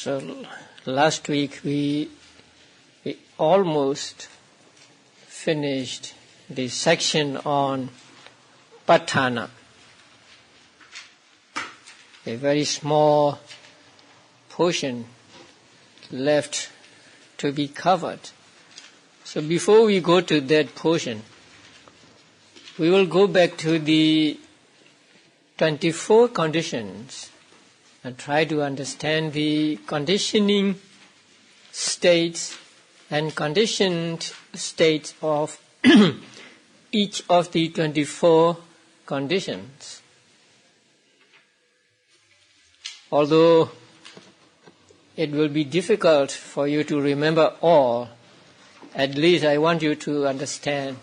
So last week we almost finished the section on Patthana, a very small portion left to be covered. So before we go to that portion, we will go back to the 24 conditions and try to understand the conditioning states and conditioned states of each of the 24 conditions. Although it will be difficult for you to remember all, at least I want you to understand.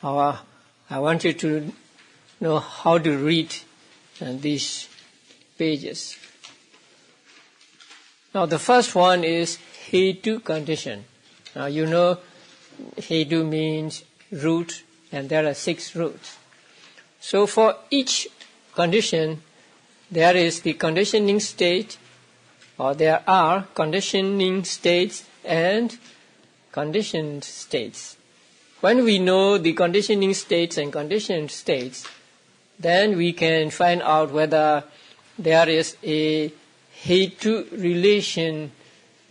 I want you to know how to read these pages. Now the first one is Hetu condition. Now you know Hetu means root, and there are 6 roots. So for each condition there is the conditioning state, or there are conditioning states and conditioned states. When we know the conditioning states and conditioned states, then we can find out whether there is a Hetu relation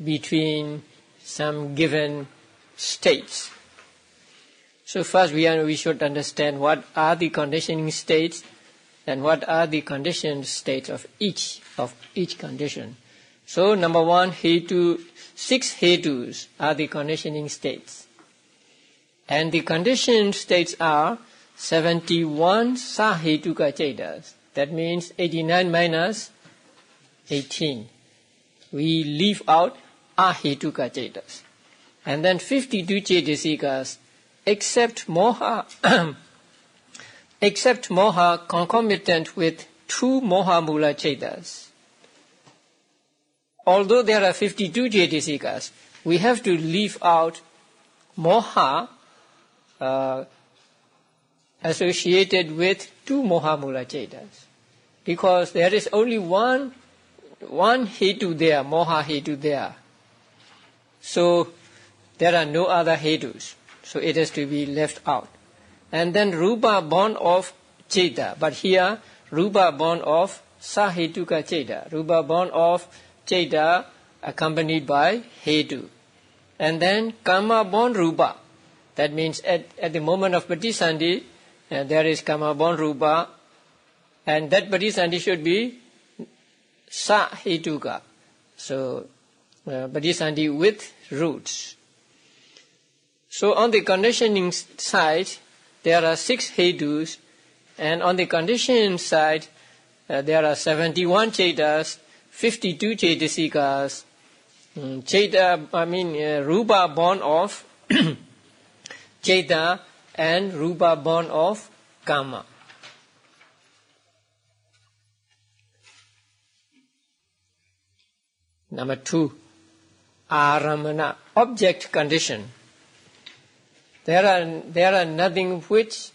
between some given states. So first we should understand what are the conditioning states and what are the conditioned states of each condition. So number 1, Hetu, 6 Hetus are the conditioning states. And the conditioned states are 71 Sahetuka Chetas. That means 89 minus 18. We leave out Ahetuka Chetas. And then 52 Chetasikas, except Moha, except Moha concomitant with 2 Moha Mula Chetas. Although there are 52 Chetasikas, we have to leave out Moha associated with 2 Mohamula Chetas, because there is only one Hetu there, Moha Hetu there. So there are no other Hetus, so it has to be left out. And then Rupa born of Cheta, but here Rupa born of Sahetuka Cheta, Rupa born of Cheta accompanied by Hetu. And then Kama born Rupa, that means at the moment of Patisandhi, there is Kama born Rupa, and that Patisandhi should be Sahetuka. So Patisandhi with roots. So on the conditioning side, there are 6 Hetus, and on the conditioned side, there are 71 Chetas, 52 Chetasikas, Rupa born of Cheta and Rupa born of Kama. Number 2, Aramana, object condition. There are nothing which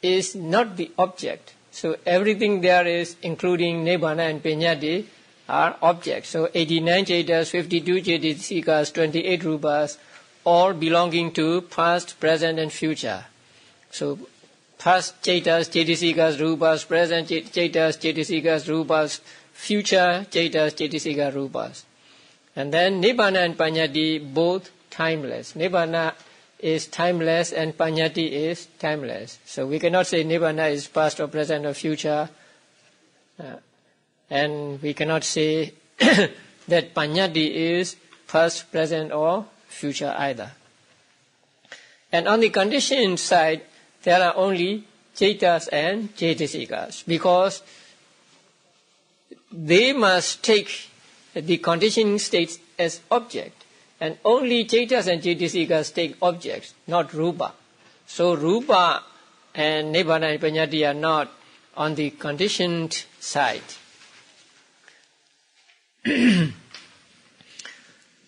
is not the object. So everything there is, including Nibbana and Peññati, are objects. So 89 Chetas, 52 Chetasikas, 28 Rupas, all belonging to past, present and future. So past Chetas, Chetasikas, Rupas, present Chetas, Chetasikas, Rupas, future Chetas, Chetasikas, Rupas. And then Nibbana and Peññati, both timeless. Nibbana is timeless and Peññati is timeless. So we cannot say Nibbana is past or present or future, and we cannot say that Peññati is past, present or future either. And on the conditioned side, there are only Chetas and Chetasikas, because they must take the conditioning states as object, and only Chetas and Chetasikas take objects, not Rupa. So Rupa and Nibbana and Peññati are not on the conditioned side.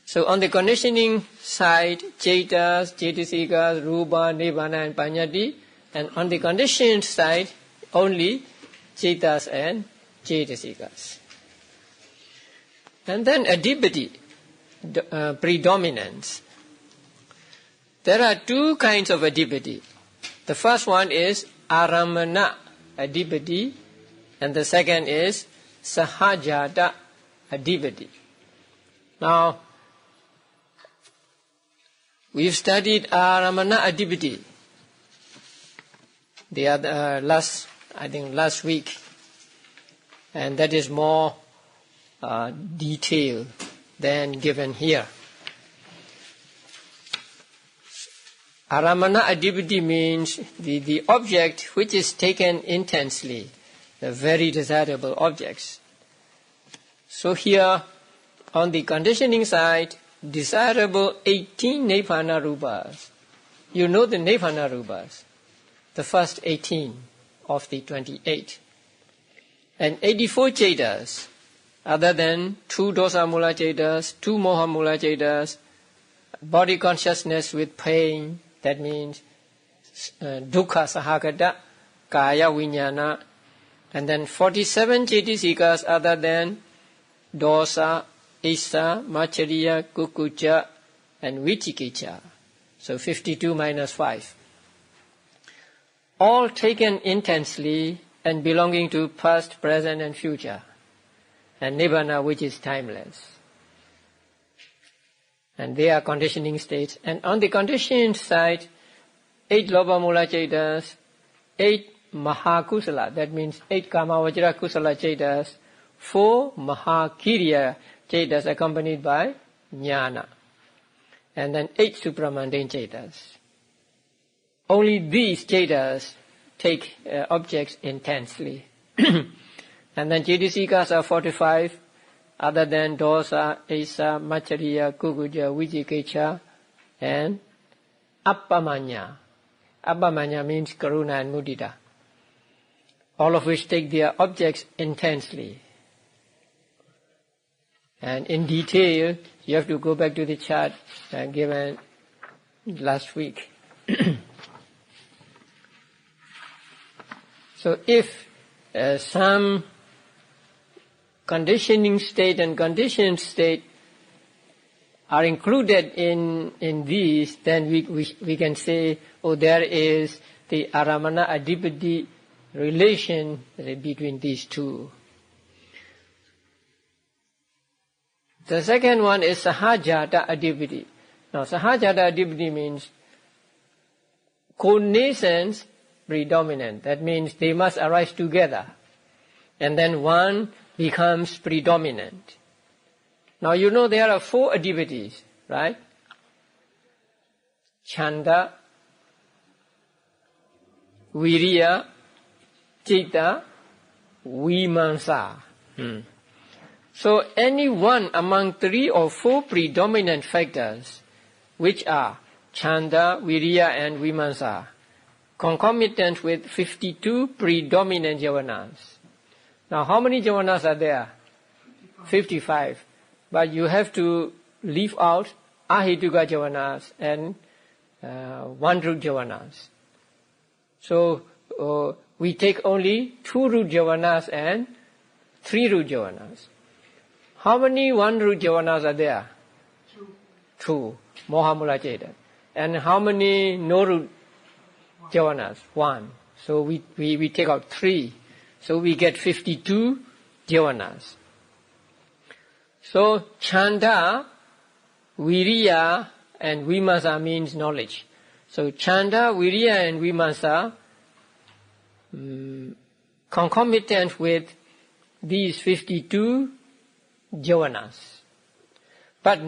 So on the conditioning side, Chetas, Chetasikas, Rupa, Nibbana and Peññati, and on the conditioned side, only Chetas and Chetasikas. And then adhipati, predominance. There are two kinds of adhipati. The first one is aramana adhipati, and the second is sahajata adhipati. Now, we've studied aramana adhipati the other last week, and that is more detailed than given here. Aramana adhipati means the object which is taken intensely, the very desirable objects. So here, on the conditioning side, desirable 18 nibbana rupas. You know the nibbana rupas, the first 18 of the 28. And 84 cetas, other than 2 dosa mula cetas, 2 moha mula cetas, body consciousness with pain, that means dukkha sahagata, kaya viññāna, and then 47 cetasikas other than dosa, isa, machariya, kukucha, and vicikicca. So 52 minus 5. All taken intensely and belonging to past, present, and future. And nibbana, which is timeless. And they are conditioning states. And on the conditioned side, 8 lobha mula cetas, 8 mahakusala, that means 8 kamavajra kusala cetas, 4 mahakiriya cetas accompanied by jnana, and then 8 supramundane cetas. Only these cetas take objects intensely. And then cetasikas are 45, other than dosa, asa, machariya, kukuja, vicikicca, and appamanya. Appamanya means karuna and mudita, all of which take their objects intensely. And in detail, you have to go back to the chart given last week. So if some conditioning state and conditioned state are included in these, then we can say, oh, there is the aramana adhipati relation between these two. The second one is sahajata adhipati. Now, sahajata adhipati means connaissance predominant. That means they must arise together, and then one becomes predominant. Now, you know there are 4 adhipatis, right? Chanda, viriya, citta, vimansa. So any one among 3 or 4 predominant factors, which are chanda, viriya, and vimansa, concomitant with 52 predominant javanas. Now, how many javanas are there? 55. But you have to leave out ahituka javanas and one-root javanas. So we take only 2-root javanas and 3-root javanas. How many one-root javanas are there? 2. Moha mula ceta. And how many no-root javanas? 1. So we take out 3. So we get 52 javanas. So chanda, viriya, and vimansa means knowledge. So chanda, viriya, and vimansa concomitant with these 52 javanas. But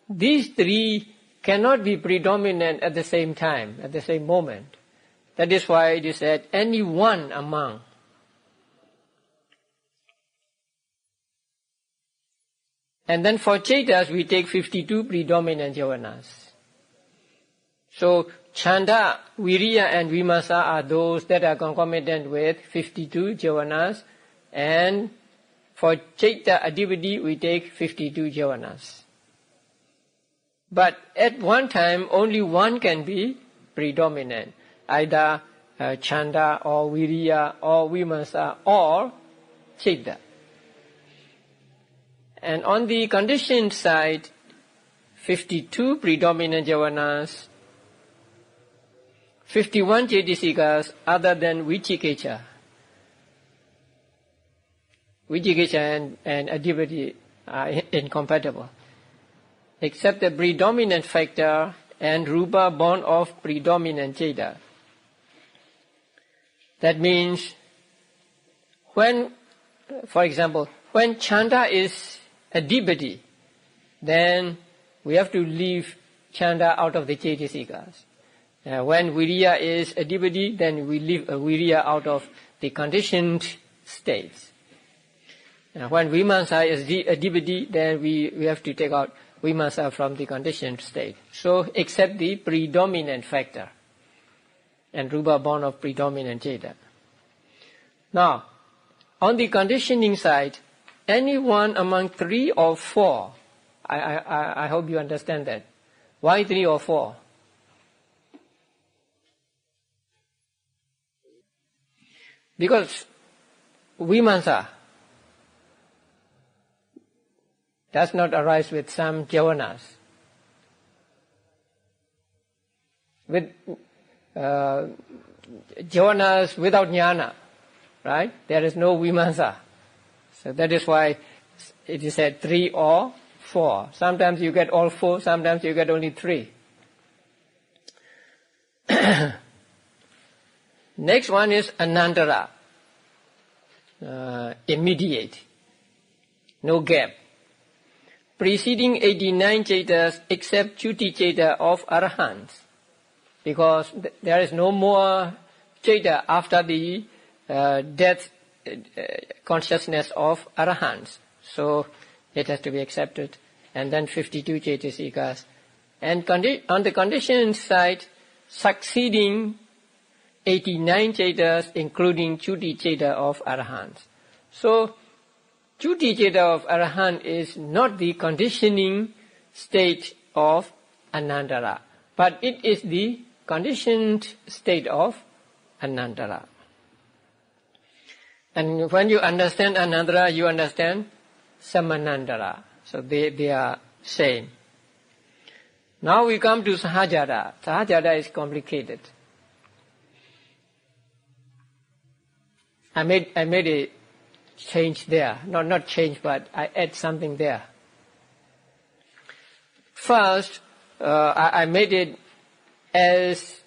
these 3 cannot be predominant at the same time, at the same moment. That is why it is said any one among. And then for cetas, we take 52 predominant javanas. So chanda, viriya, and vimansa are those that are concomitant with 52 javanas, and for citta adhipati, we take 52 javanas. But at one time, only one can be predominant, either chanda or viriya or vimansa or citta. And on the conditioned side, 52 predominant jhanas, 51 cetasikas other than vicikiccha. Vicikiccha and adhipati are incompatible, except the predominant factor and rupa born of predominant ceta. That means when, for example, when chanda is adhipati, then we have to leave chanda out of the cetasikas. When viriya is adhipati, then we leave viriya out of the conditioned states. When vimamsa is adhipati, then we have to take out vimamsa from the conditioned state. So, except the predominant factor and rupa born of predominant ceta. Now, on the conditioning side, any one among 3 or 4, I hope you understand that. Why 3 or 4? Because vimamsa does not arise with some jhanas. With jhanas without jnana, right? There is no vimamsa. So that is why it is said 3 or 4. Sometimes you get all 4, sometimes you get only 3. Next one is anantara, immediate, no gap. Preceding 89 cetas except Chuti ceta of Arahants, because there is no more ceta after the death consciousness of Arahants. So it has to be accepted. And then 52 cetasikas. And on the conditioned side, succeeding 89 cetas, including Chuti ceta of Arahants. So, Chuti ceta of Arahant is not the conditioning state of Anantara, but it is the conditioned state of Anantara. And when you understand Anantara, you understand Samanantara. So they are same. Now we come to Sahajada. Sahajada is complicated. I made a change there. Not change, but I add something there. First, I made it as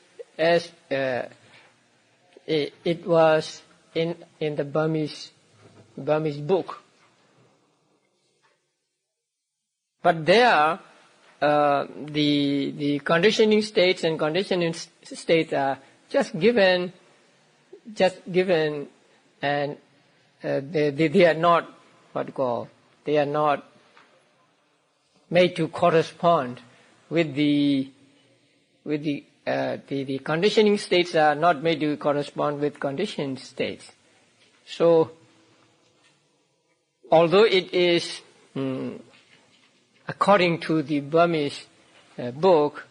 it was in the Burmese book. But there, the conditioning states and conditioning states are just given, and they are not they are not made to correspond with the conditioning states are not made to correspond with conditioned states. So, although it is according to the Burmese book,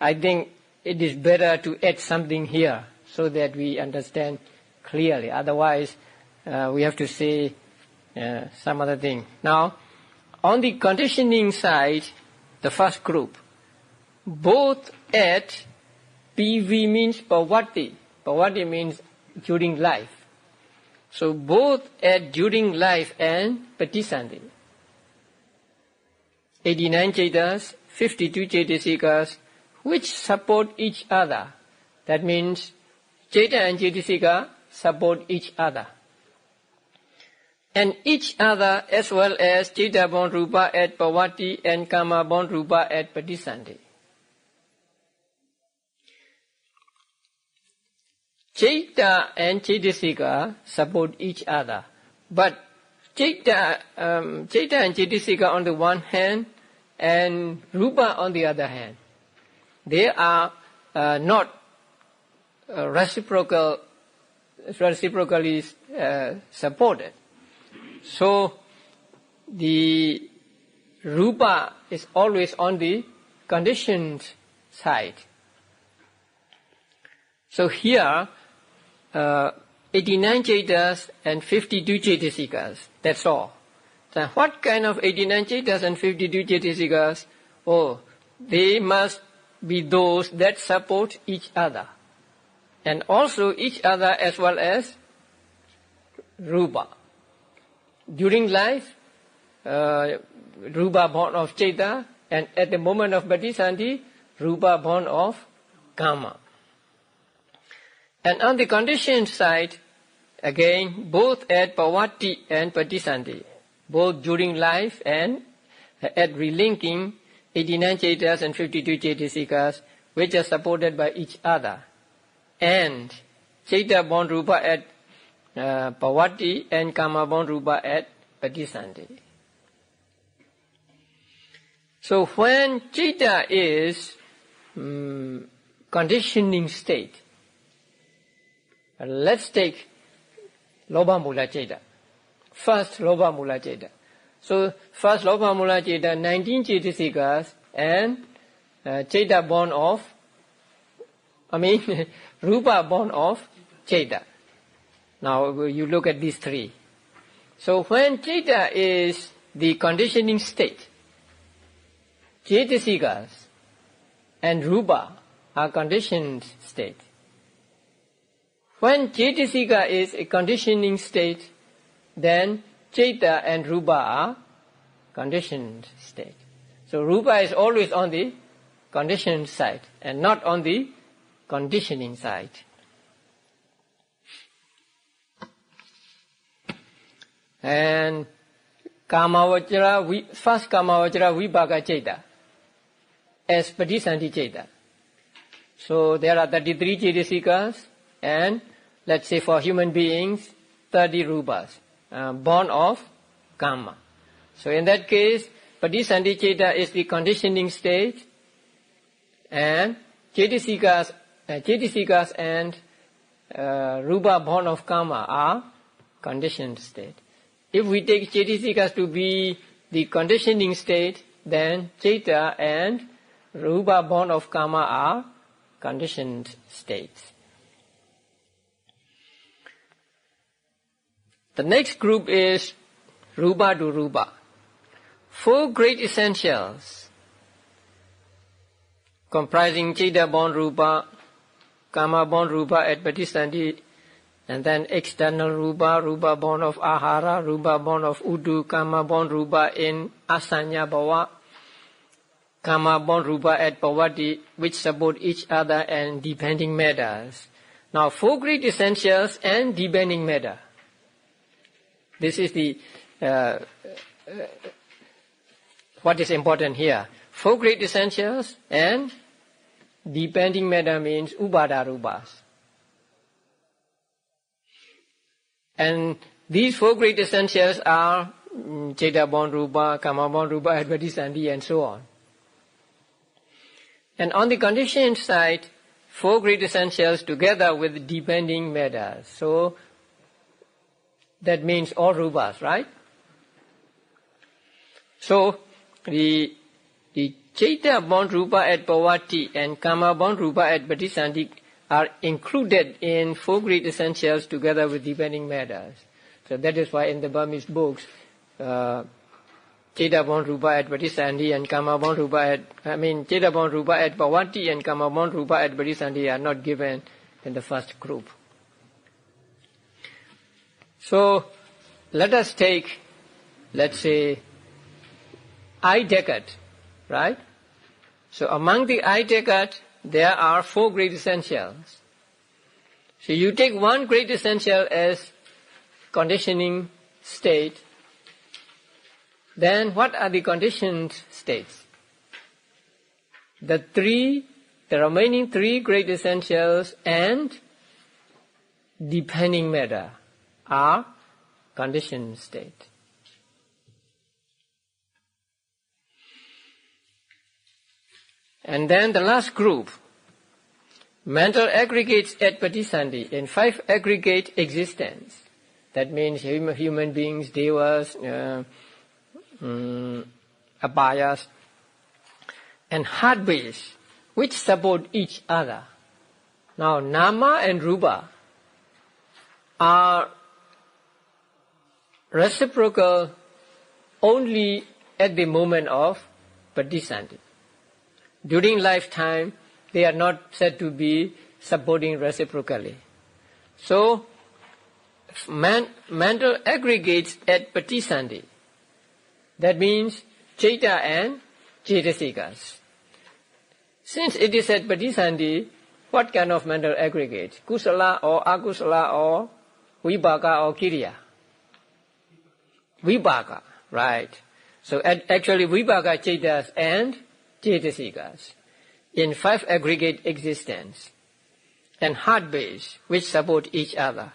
I think it is better to add something here so that we understand clearly. Otherwise, we have to say some other thing. Now, on the conditioning side, the first group, both at PV means Pavati. Pavati means during life. So both at during life and Patisandhi. 89 cetas, 52 cetasikas, which support each other. That means ceta and cetasika support each other. And each other as well as ceta born rupa at Pavati and kama born rupa at Patisandhi. Ceta and cetasika support each other. But ceta and cetasika on the one hand and rupa on the other hand, they are not reciprocally supported. So the rupa is always on the conditioned side. So here 89 cetas and 52 cetasikas, that's all. Then what kind of 89 Cetas and 52 Cetasikas? Oh, they must be those that support each other. And also each other as well as Rupa. During life, Rupa born of Ceta, and at the moment of Patisandhi, Rupa born of Kama. And on the conditioned side, again, both at Pavati and Patisandhi, both during life and at relinking 89 Cetas and 52 Cetasikas, which are supported by each other. And Ceta born Rupa at Pavati and Kama born Rupa at Patisandhi. So when Ceta is conditioning state, let's take Lobha Mula Ceta. First Lobha Mula Ceta. So first Lobha Mula Ceta, 19 Cetasikas and Ceta born of, Rupa born of Ceta. Now you look at these three. So when Ceta is the conditioning state, Cetasikas and Rupa are conditioned state. When Cetasika is a conditioning state, then Ceta and Rupa are conditioned state. So Rupa is always on the conditioned side and not on the conditioning side. And first Kamavachara Vibhaka Ceta as Patisandhi Ceta. So there are 33 Cetasikas and let's say for human beings 30 Rupas born of Kama. So in that case, Patisandhi Ceta is the conditioning state and Cetasikas and Rupa born of Kama are conditioned state. If we take Cetasikas to be the conditioning state, then Ceta and Rupa born of Kama are conditioned states. The next group is Rupa to Rupa. 4 great essentials comprising Ceta born Rupa, Kama born Rupa at Patisandhi, and then external Rupa, Rupa born of Ahara, Rupa born of Udu, Kama born Rupa in Asanya Bhava, Kama born Rupa at Pavati, which support each other and depending matters. Now 4 great essentials and depending matter. This is the what is important here. 4 great essentials and depending matter means Upada Rupas. And these 4 great essentials are Ceta born Rupa, Kama born Rupa, Advatisandhi, and so on. And on the conditioned side, 4 great essentials together with depending matters. So that means all Rupas, right? So the Ceta born Rupa at Pavati and Kama born Rupa at Patisandhi are included in 4 great essentials together with depending matters. So that is why in the Burmese books, Ceta born Rupa at Patisandhi and Kama born Rupa at, Ceta born Rupa at Pavati and Kama born Rupa at Patisandhi are not given in the first group. So let us take, let's say, I decade, right? So among the I decade, there are 4 great essentials. So you take 1 great essential as conditioning state, then what are the conditioned states? The remaining 3 great essentials and depending matter are conditioned state. And then the last group, mental aggregates at Patisandhi in 5 aggregate existence. That means human beings, devas, abhayas, and heart base, which support each other. Now, Nama and Rupa are reciprocal only at the moment of Patisandhi. During lifetime, they are not said to be supporting reciprocally. So, mental aggregates at Patisandhi. That means Citta and Cetasikas. Since it is at Patisandhi, what kind of mental aggregates? Kusala or akusala or vibhaka or kiriya? Vibhaka, right. So actually vibhaka cettas and cetasikas in 5 aggregate existence and heart base which support each other.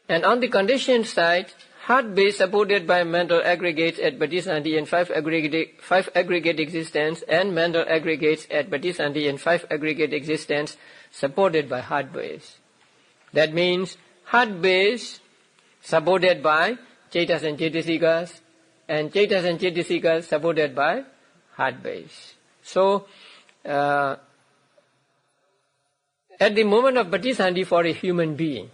And on the conditioned side, heart base supported by mental aggregates at Patisandhi in 5 aggregate existence and mental aggregates at Patisandhi in 5 aggregate existence supported by heart base. That means heart base supported by Cettas and Cetasikas and Cettas and Cetasikas supported by heart base. So, at the moment of Patisandhi for a human being,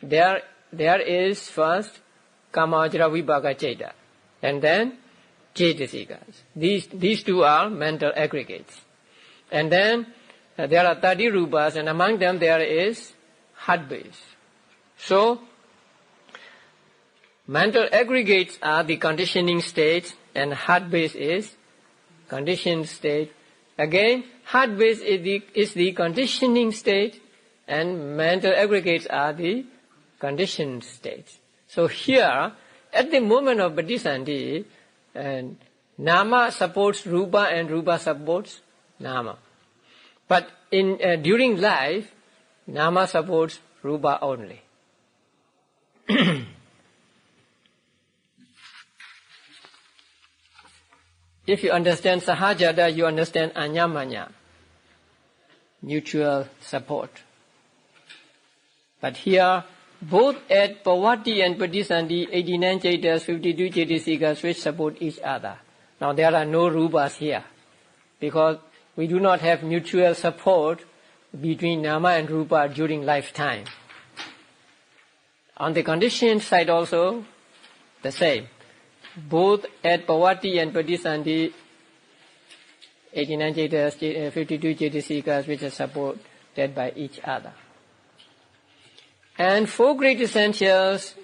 there is first Kamajra Vibhaka Citta and then Cetasikas. These two are mental aggregates. And then there are 30 rupas, and among them there is heart base. So, mental aggregates are the conditioning state and heart base is conditioned state. Again, heart base is the conditioning state and mental aggregates are the conditioned states. So here, at the moment of Patisandhi, Nama supports Rupa and Rupa supports Nama. But during life, Nama supports Rupa only. If you understand Sahajada, you understand Anyamanya, mutual support. But here, both at Pawati and Patisandhi, 89 Cettas, 52 Cetasikas, which support each other. Now there are no rupas here, because we do not have mutual support between Nama and Rupa during lifetime. On the conditioned side also, the same. Both at Pawati and Patisandhi, 89 Cettas, 52 Cetasikas, which are supported by each other. And 4 great essentials,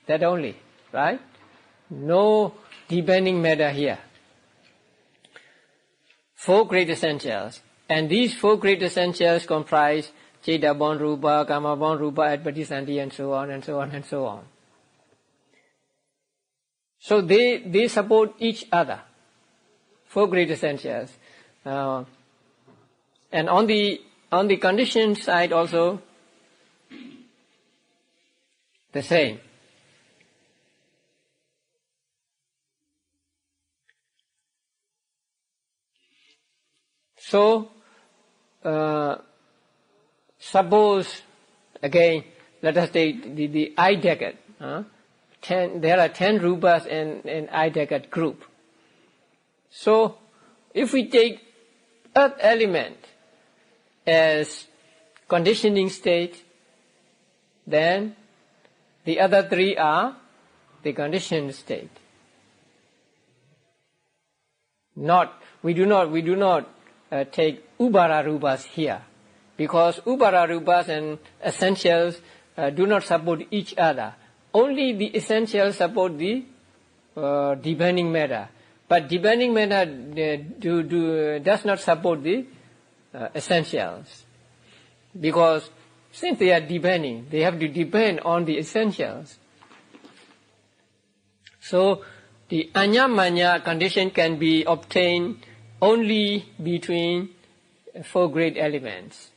that only, right? No depending matter here. 4 great essentials. And these 4 great essentials comprise Citta born Rupa, Kama born Rupa at Patisandhi, and so on and so on and so on. So they support each other. 4 great essentials. And on the conditioned side also, the same. So, suppose, again, let us take the I decade. There are 10 rupas in I decade group. So, if we take earth element as conditioning state, then the other 3 are the conditioned state. We do not take Ubara rupas here, because Ubara rupas and essentials do not support each other. Only the essentials support the depending matter, but depending matter does not support the essentials, because since they are depending, they have to depend on the essentials. So the Anyamanya condition can be obtained only between 4 great elements,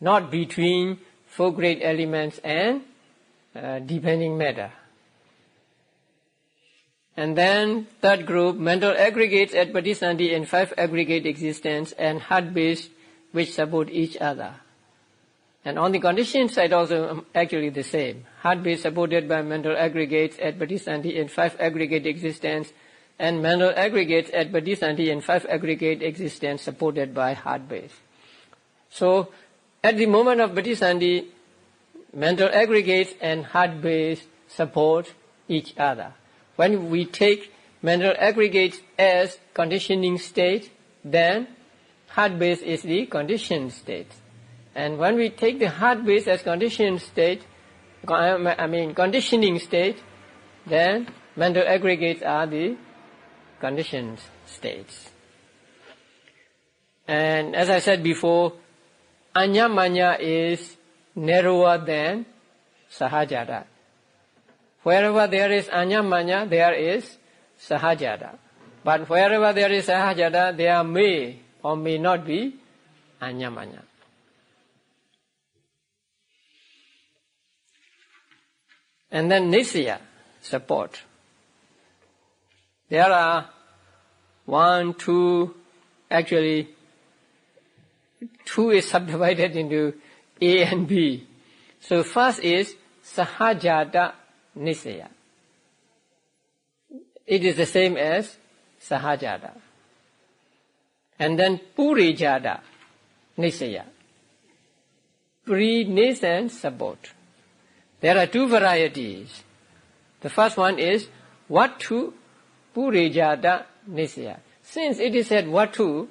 not between 4 great elements and depending matter. And then third group, mental aggregates at Patisandhi in 5 aggregate existence and heart base which support each other. And on the conditioned side also actually the same. Heart base supported by mental aggregates at Patisandhi in 5 aggregate existence and mental aggregates at Patisandhi in 5 aggregate existence supported by heart base. So at the moment of Patisandhi, mental aggregates and heart base support each other. When we take mental aggregates as conditioning state, then heart base is the conditioned state. And when we take the heart base as conditioned state, conditioning state, then mental aggregates are the conditioned states. And as I said before, Anyamanya is narrower than Sahajada. Wherever there is Anyamanya, there is Sahajada. But wherever there is Sahajada, there may or may not be Anyamanya. And then Nisaya, support. There are 1, 2, actually 2 is subdivided into A and B. So first is Sahajada Nisaya. It is the same as Sahajada. And then Purijada Nisaya. Pre-nascent support. There are 2 varieties. The first one is Vatu Purijada Nisaya. Since it is said Vatu,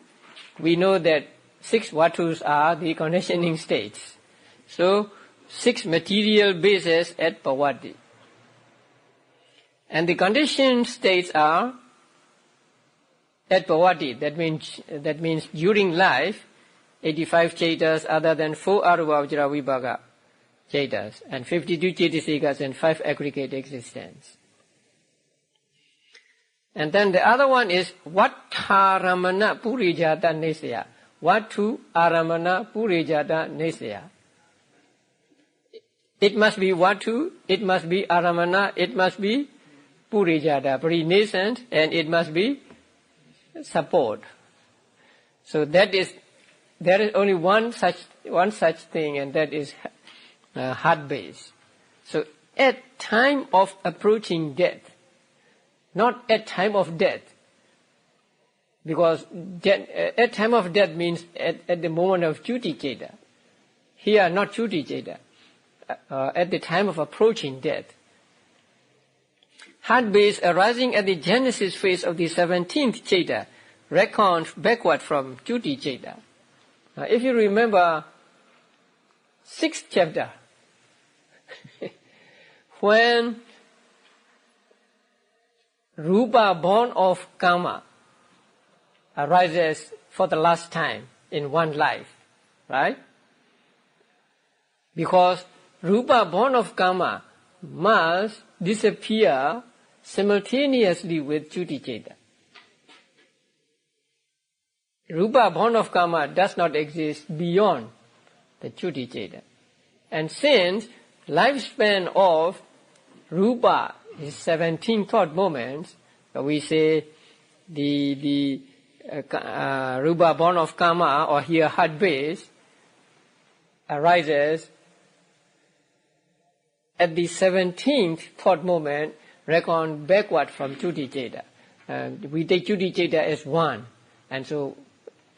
we know that 6 Vatus are the conditioning states. So 6 material bases at Pawati. And the conditioned states are at Pawati. That means during life, 85 Chaitas other than 4 Aruva Vajra Vibhaga Chaitas and 52 Chaitasikas and 5 aggregate existence. And then the other one is Vattharamana Purijata Nisaya. Vatu Aramana Purijata Nisaya. It must be Vatu, it must be Aramana, it must be Purijata, pre-nascent, and it must be support. So there is only one such thing, and that is heart base. So at time of approaching death, not at time of death, because at time of death means at the moment of Chuti Cheta. Here, not Chuti Cheta. At the time of approaching death. Heart base arising at the genesis phase of the 17th Cheta, reckoned backward from Chuti Cheta. Now, if you remember 6th chapter, when Rupa born of Kama arises for the last time in one life, right? Because Rupa born of Kama must disappear simultaneously with Chuti Cheta. Rupa born of Kama does not exist beyond the Chuti Cheta. And since lifespan of Rupa is 17 thought moments, we say the Rupa born of Kama, or here heart base, arises at the 17th thought moment, reckoned backward from Chuti Cheta. We take Chuti Cheta as 1, and so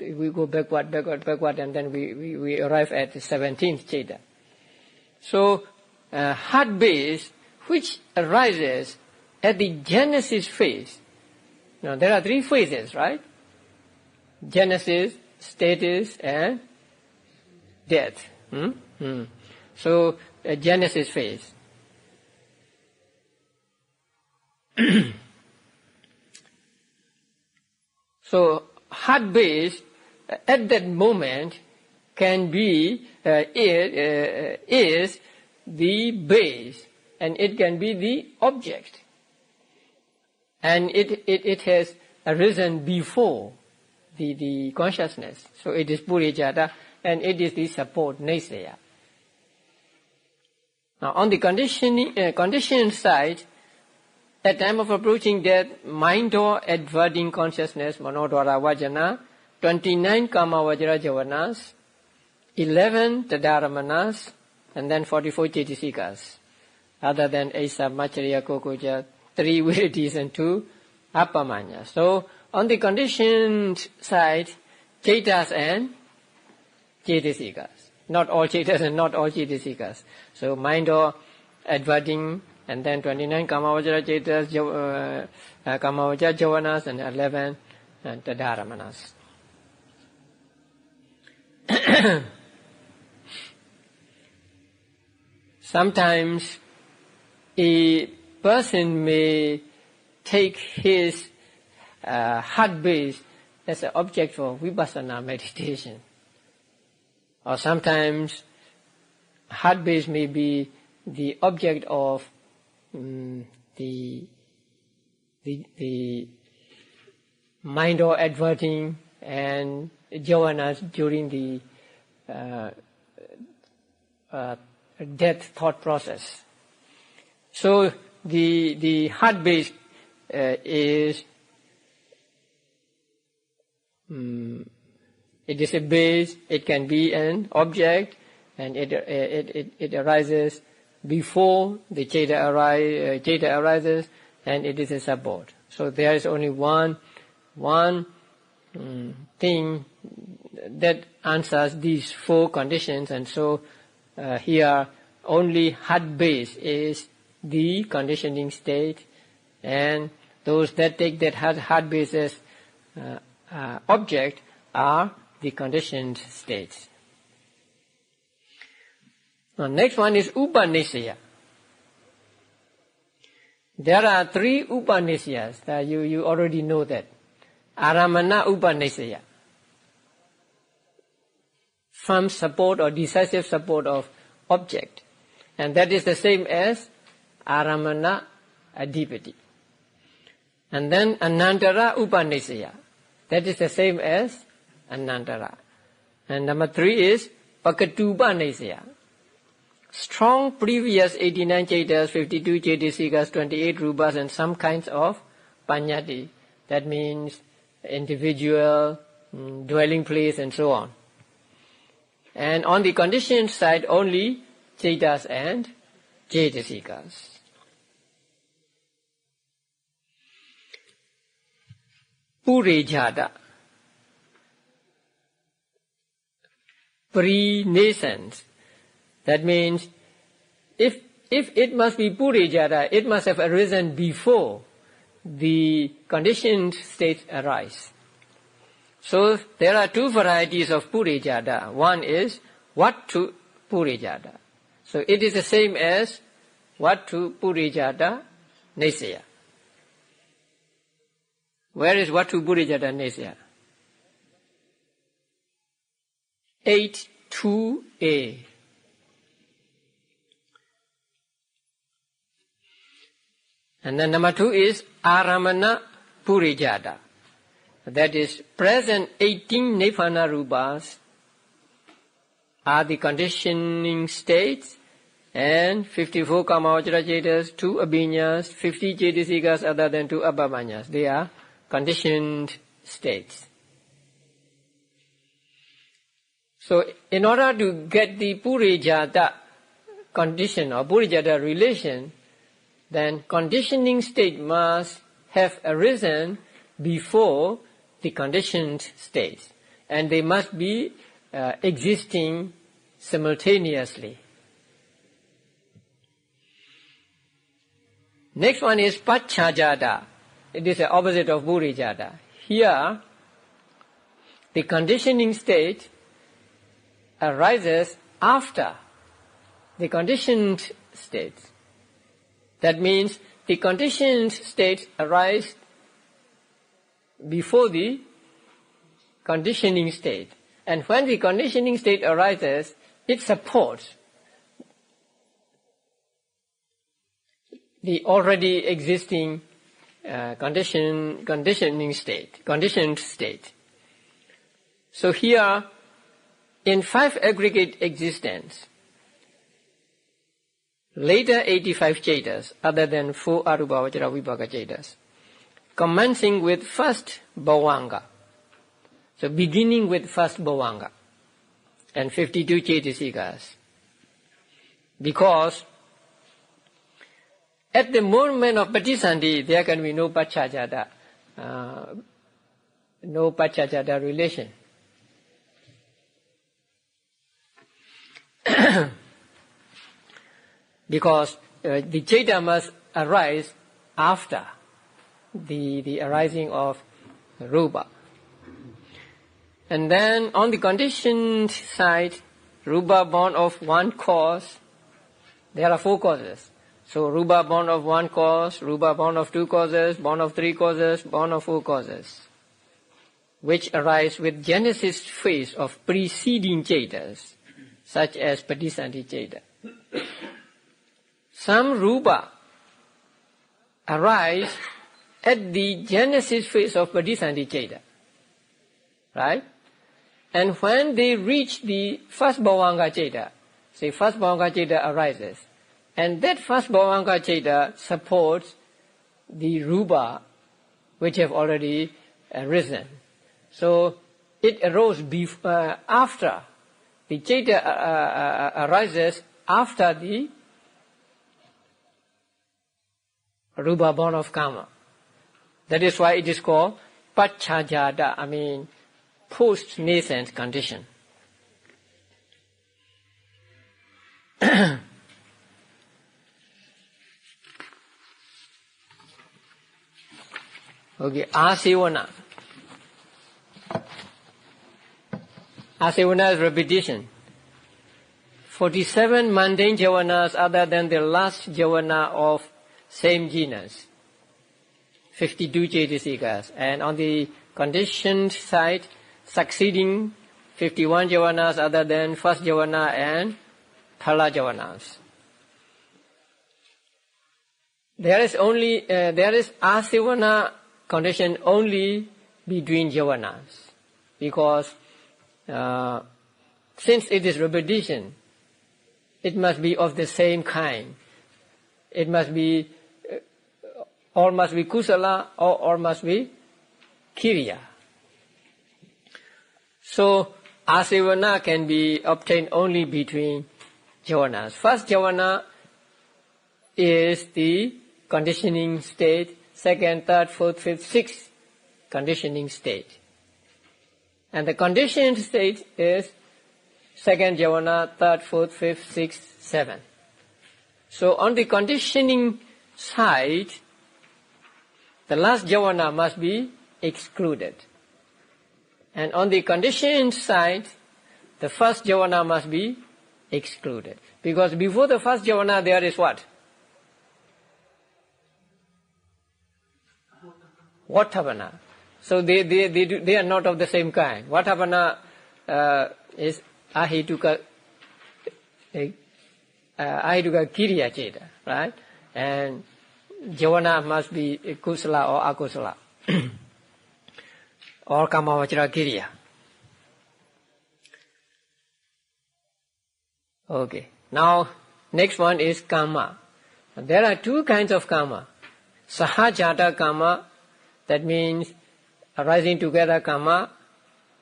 we go backward, and then we arrive at the 17th Cheta. So, heart base, which arises at the genesis phase. Now, there are 3 phases, right? Genesis, status, and death. So, genesis phase. So, heart base at that moment can be, is the base, and it can be the object. And it has arisen before the consciousness. So it is Purijata, and it is the support, Nisaya. Now on the conditioned side, at time of approaching death, mind or adverting consciousness, Manodwara Vajana, 29 Kama Vajra Javanas, 11 Tadaramanas, and then 44 Chaitasikas, other than Asa, Macharya, Kokoja, 3 Viriddhis and 2 Appamanya. So on the conditioned side, Chaitas and Chaitasikas. not all Chetas and not all Cetasikas. So mind or adverting, and then 29 Kamavajara Chetas, Kamavajara Javanas, and 11 Tadharamanas. Sometimes a person may take his heart base as an object for vipassana meditation. Or sometimes heart base may be the object of the mind or adverting and javanas during the death thought process. So the heart base is it is a base. It can be an object, and it arises before the Cheta arises, and it is a support. So there is only one thing that answers these four conditions, and so here only heart base is the conditioning state, and those that take that heart base as object are the conditioned states. Now next one is Upanisaya. There are 3 Upanisayas that you already know that. Aramana Upanisaya, firm support or decisive support of object, and that is the same as Aramana Adhipati. And then Anantara Upanisaya, that is the same as Anantara. And number 3 is Pakatupanisaya, strong previous 89 Chetas, 52 Cetasikas, 28 Rupas, and some kinds of Panyati. That means individual, dwelling place, and so on. And on the conditioned side, only Chetas and Cetasikas. Purejada, pre-nascence. That means if it must be Purejada, it must have arisen before the conditioned states arise. So there are 2 varieties of Purejada. One is Vattu Purejada. So it is the same as Vattu Purejada Nesaya. Where is Vattu Purejada Nesaya? 8.2a. And then number 2 is Aramana Purejada. That is, present 18 Nibbana Rupas are the conditioning states, and 54 Kamavajara Chetas, 2 Abhinyas, 50 Cetasikas other than 2 Abhamanyas. They are conditioned states. So in order to get the Purejada condition or Purejada relation, then conditioning state must have arisen before the conditioned states, and they must be existing simultaneously. Next one is Pachajada. It is the opposite of Purejada. Here, the conditioning state arises after the conditioned states. That means the conditioned states arise before the conditioning state. And when the conditioning state arises, it supports the already existing conditioned state. So here, in 5 aggregate existence, later 85 Chetas, other than 4 Arubhavajara Vibhaka Chetas, commencing with first Bhavanga, so beginning with first Bhavanga, and 52 Cetasikas, because at the moment of Patisandhi, there can be no Pachajada relation. Because the Chaita must arise after the arising of Rupa. And then on the conditioned side, Rupa born of one cause, there are 4 causes. So Rupa born of one cause, Rupa born of 2 causes, born of 3 causes, born of 4 causes, which arise with genesis phase of preceding Chaitas, such as Padisandhi Chaita. Some Rupa arise at the genesis phase of Padisandhi Chaita, right? And when they reach the first Bhavanga Chaita, say first Bhavanga Chaita arises, and that first Bhavanga Chaita supports the Rupa which have already arisen. So it arose after, the Chaita arises after the Rupa born of Kama. That is why it is called Pachajada, post-nascent condition. Okay, Asivana. Asivana is repetition. 47 mundane javanas other than the last javana of same genus. 52 Chaitasikas. And on the conditioned side, succeeding 51 javanas other than first javana and thala javanas. There is asivana condition only between javanas, because since it is repetition, it must be of the same kind. It must be, or must be kusala, or must be kiriya. So asivana can be obtained only between javanas. First javana is the conditioning state, second, third, fourth, fifth, sixth conditioning state. And the conditioned state is second javana, third, fourth, fifth, sixth, seventh. So on the conditioning side, the last javana must be excluded. And on the conditioned side, the first javana must be excluded. Because before the first javana there is what? Vatthapana. So they are not of the same kind. Vatthapana is ahituka kiriya cheta, right? And javana must be kusala or akusala. Or kamavachara kiriya. Okay. Now, next one is karma. There are 2 kinds of karma. Sahajata karma, that means arising together karma,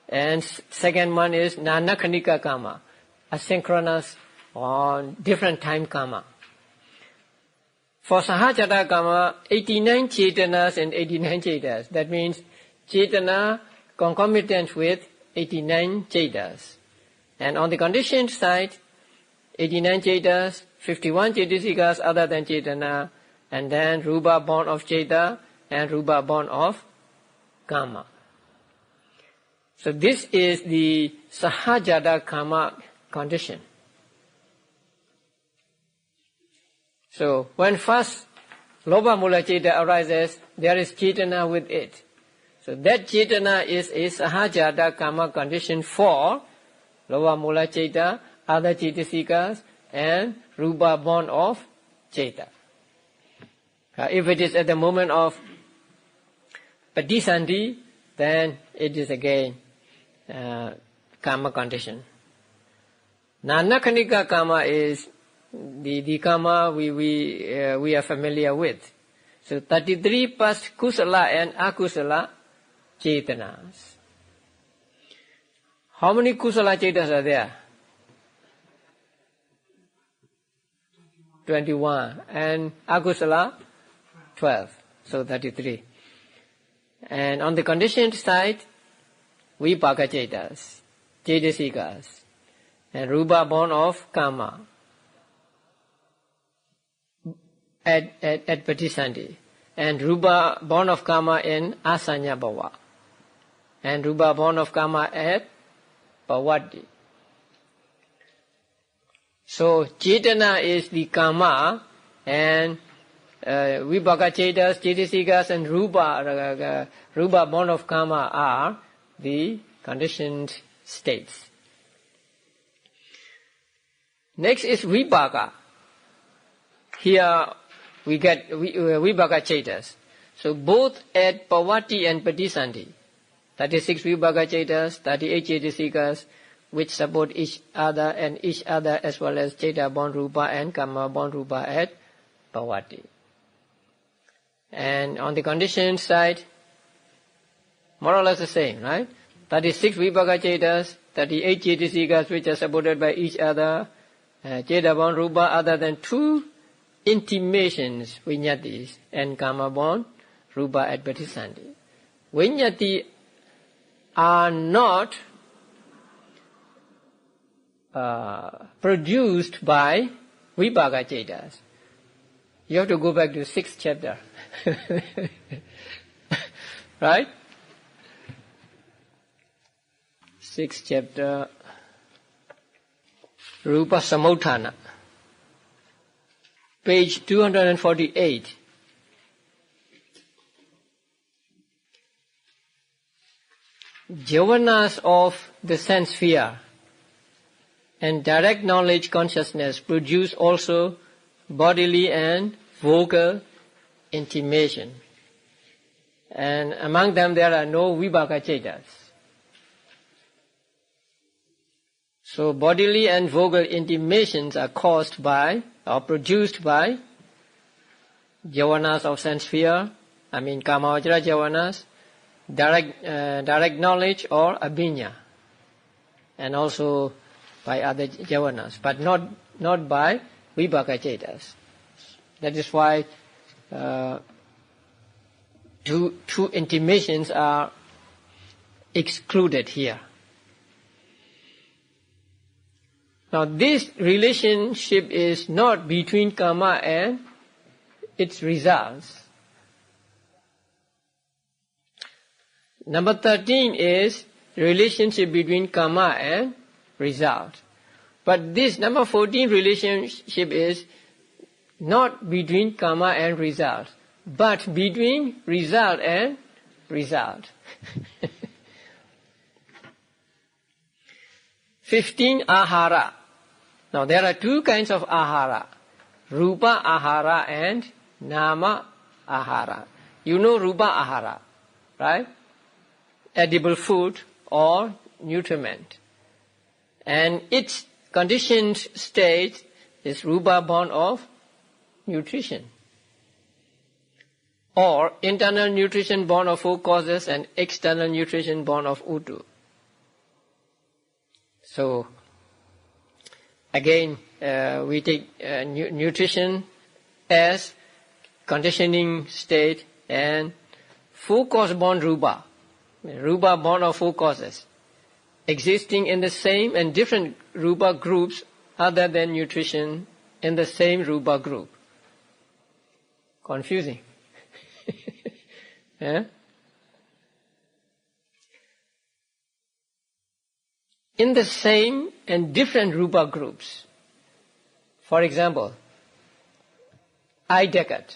and second one is nanakhanika karma, asynchronous or different time karma. For Sahajata karma, 89 chetanas and 89 chetas. That means chetana concomitant with 89 chetas. And on the conditioned side, 89 chetas, 51 chetasikas other than chetana, and then rupa born of cheta and rupa born of karma. So this is the Sahajata karma condition. So when first Lobha Mula Cheta arises, there is Chetana with it. So that Chetana is a Sahajata karma condition for Lobha Mula Cheta, other Chetasikas, and Rupa born of Cheta. If it is at the moment of Padisandhi, then it is again karma condition. Nanakhanika karma is the karma we are familiar with. So 33 plus kusala and akusala chetanas. How many kusala chetas are there? 21. And akusala? 12. So 33. And on the conditioned side, vipaka chetas, chetasikas. and rupa born of karma at Patisandhi, and rupa born of karma in asanya bhava, and rupa born of karma at bhavati. So cetana is the karma, and vibhaka cetas, cetasikas, and rupa born of karma are the conditioned states. Next is vibhaka. Here we get vibhaka cetas. So both at bhavati and patisandhi, 36 vibhaka cetas, 38 cetasikas, which support each other and each other, as well as ceta born rupa and karma born rupa at bhavati. And on the conditioned side, more or less the same, right? 36 vibhaka cetas, 38 cetasikas, which are supported by each other, ceta born rupa other than two intimations, vinyatis, and karma born rupa at patisandhi. Vinyati are not produced by vibhaka cetas. You have to go back to 6th chapter. Right? 6th chapter, Rupa Samudhana, page 248. Javanas of the sense sphere and direct knowledge consciousness produce also bodily and vocal intimation. And among them there are no vibhaka cetas. So bodily and vocal intimations are caused by or produced by javanas of sense sphere, kamavajra javanas, direct knowledge or abhinya, and also by other javanas, but not by vibhaka cetas. That is why two intimations are excluded here. Now this relationship is not between karma and its results. Number 13 is relationship between karma and result. But this number 14 relationship is not between karma and result, but between result and result. 15 ahara. Now there are two kinds of ahara, rupa ahara and nama ahara. You know rupa ahara, right? Edible food or nutriment. And its conditioned state is rupa born of nutrition, or internal nutrition born of 4 causes and external nutrition born of utu. So again we take nutrition as conditioning state, and 4 cause born rupa born of 4 causes, existing in the same and different rupa groups other than nutrition in the same rupa group. Confusing. Yeah? In the same and different rupa groups. For example, eye decade.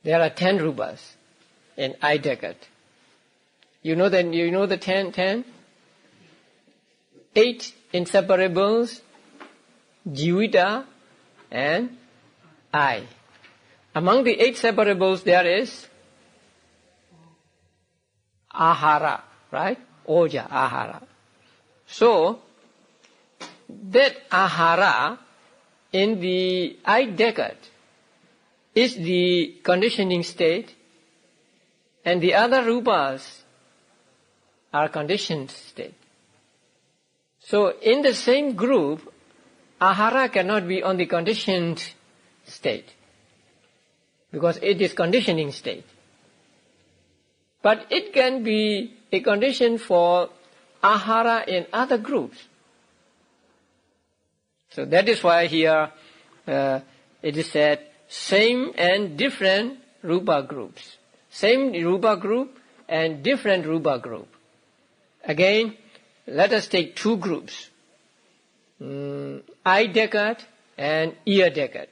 There are 10 rupas in eye decade. You know the 10? 8 inseparables, jivita and I. Among the 8 separables there is ahara, right? Oja, ahara. So, that ahara in the eye decade is the conditioning state, and the other rupas are conditioned state. So, in the same group, ahara cannot be on the conditioned state, because it is conditioning state. But it can be a condition for ahara in other groups. So that is why here it is said same and different rupa groups. Same rupa group and different rupa group. Again, let us take two groups. Eye decade and ear decade.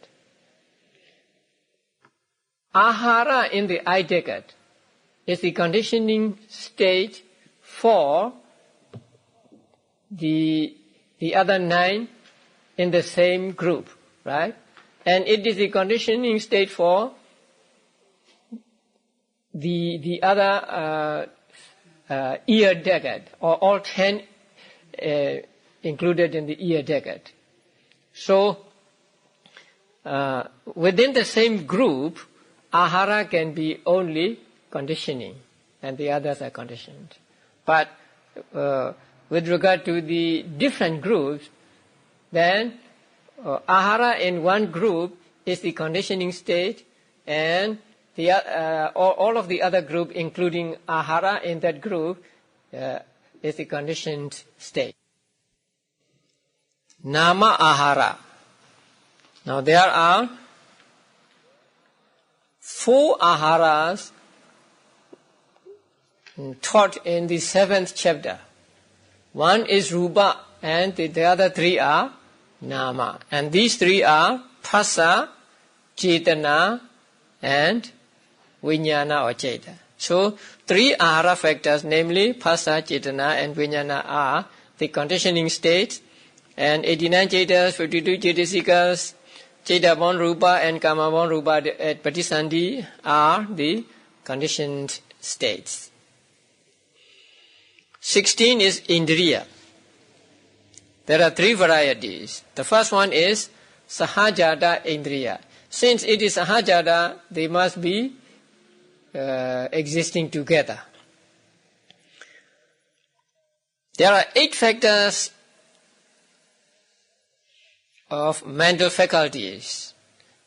Ahara in the eye decade is the conditioning state for the other 9 in the same group, right? And it is the conditioning state for the other ear decade, or all 10 included in the ear decade. So within the same group, ahara can be only conditioning, and the others are conditioned. But with regard to the different groups, then ahara in one group is the conditioning state, and all of the other group, including ahara in that group, is the conditioned state. Nama ahara. Now there are 4 aharas taught in the 7th chapter. One is rupa, and the other 3 are nama. And these 3 are phassa, cetana, and vijnana or ceta. So 3 ahara factors, namely phassa, cetana, and vijnana, are the conditioning states. And 89 cetas, 52 cetasikas, ceta born rupa and kama born rupa at patisandhi are the conditioned states. 16 is indriya. There are 3 varieties. The first one is sahajata indriya. Since it is sahajata, they must be existing together. There are 8 factors of mental faculties,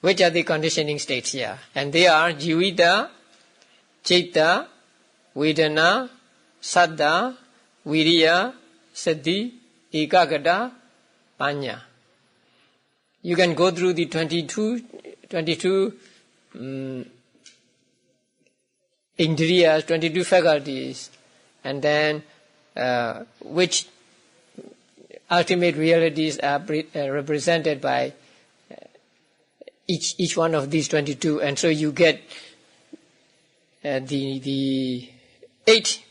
which are the conditioning states here. And they are jivita, citta, vedana, saddha, viriya, siddhi, ekagata, panya. You can go through the 22 indriyas, 22 faculties, and then which ultimate realities are represented by each one of these 22, and so you get the 8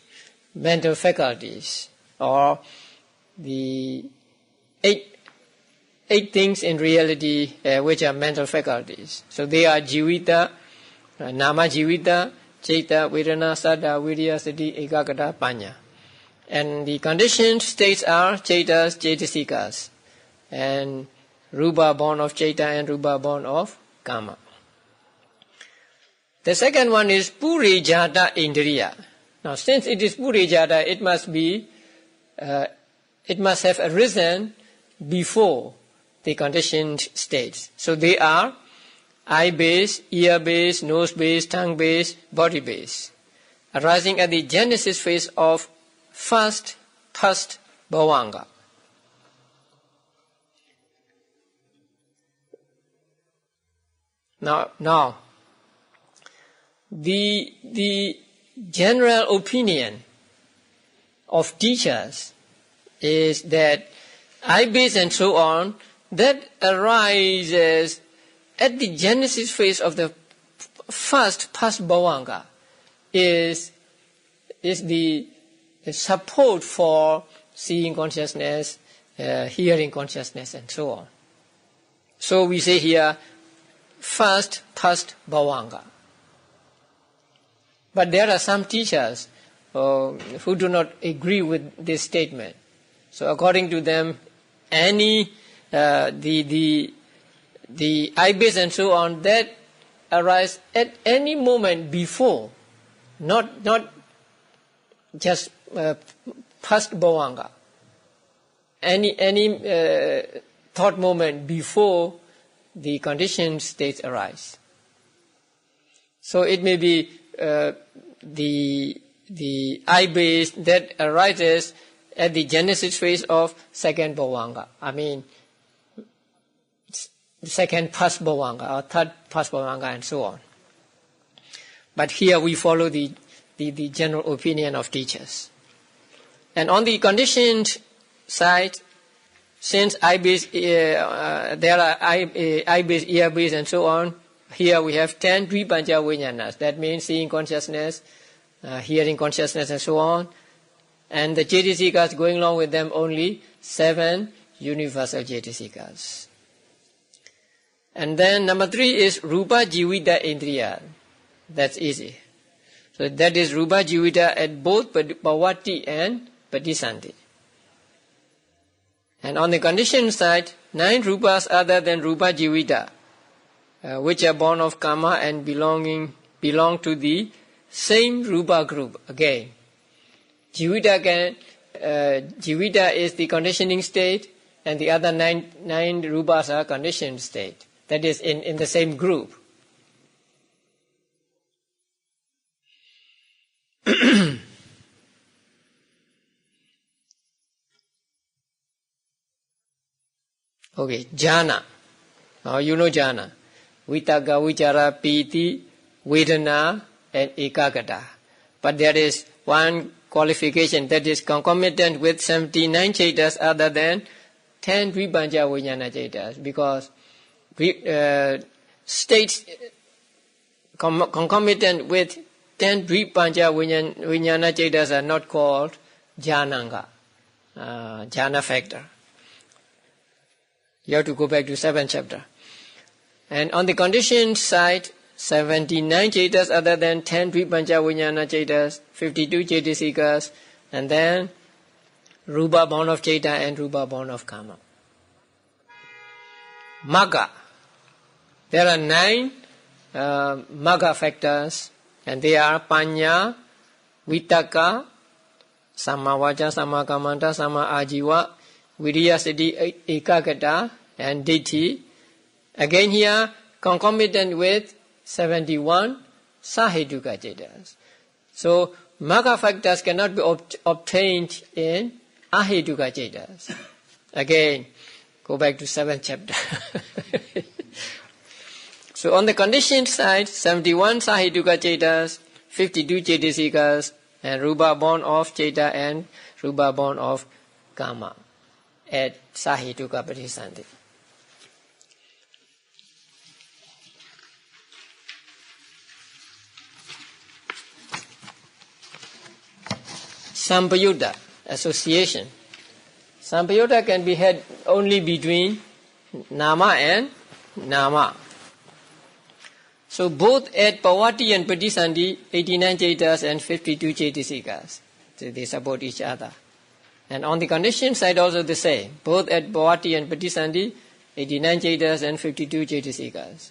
mental faculties, or the 8 things in reality which are mental faculties. So they are jivita, nama jivita, citta, vedana, saddha, viriya, siddhi, ekagata, panya. And the conditioned states are cetas, cetasikas, and rupa born of ceta and rupa born of kama. The second one is purijata indriya. Now, since it is purijata, it must have arisen before the conditioned states. So they are eye-based, ear-based, nose-based, tongue-based, body-based, arising at the genesis phase of first bhavanga. Now, the general opinion of teachers is that eye-based and so on, that arises at the genesis phase of the first bhavanga, is the support for seeing consciousness, hearing consciousness, and so on. So we say here, first bhavanga. But there are some teachers who do not agree with this statement. So according to them, the eye-base and so on, that arise at any moment before, not just first bhavanga. Any thought moment before the conditioned states arise. So it may be the eye-base that arises at the genesis phase of second bhavanga. I mean, the second Pasbhavanga or third Pasbhavanga and so on. But here we follow the general opinion of teachers. And on the conditioned side, since eye-based, there are eye-based, ear-based and so on, here we have 10 Dvipanja Vijnanas. That means seeing consciousness, hearing consciousness and so on. And the Cetasikas going along with them only 7 universal Cetasikas. And then number 3 is Rupa Jivita Indriya. That's easy. So that is Rupa Jivita at both Bhavati and Patisandhi. And on the conditioned side, 9 Rupas other than Rupa Jivita, which are born of karma and belong to the same Rupa group again. Jivita is the conditioning state, and the other 9 Rupas are conditioned state. That is in the same group. Okay, jhana. Now you know jhana. Vitaka, vichara, piti, vedana, and ekagata. But there is one qualification that is concomitant with 79 cetas other than 10 Dvipanja Vijnana cetas, because states concomitant with 10 Dvipanja Vijnana cetas are not called jhananga, jhana factor. You have to go back to 7th chapter. And on the conditioned side, 79 cetas other than 10 Dvipanja Vijnana cetas, 52 Cetasikas, and then Rupa born of Ceta and Rupa born of Kama. Magga. There are 9 Magga factors, and they are Panya, Vitaka, Samma Vaca, Samma Kamanta, Samma Ajiva, Viriya Siddhi, Ekagata, and Ditti. Again here, concomitant with 71 Sahetuka cetas. So, Magga factors cannot be obtained in Ahetuka cetas. Again, go back to 7th chapter. So, on the conditioned side, 71 Sahetuka cetas, 52 Cetasikas, and Rupa born of Ceta and Rupa born of Kama at Sahetuka Patisandhi. Sampayutta, association. Sampayutta can be had only between Nama and Nama. So both at Pavati and Patisandhi, 89 cetas and 52 Cetasikas. So they support each other. And on the conditioned side also the same. Both at Pavati and Patisandhi, 89 cetas and 52 Cetasikas.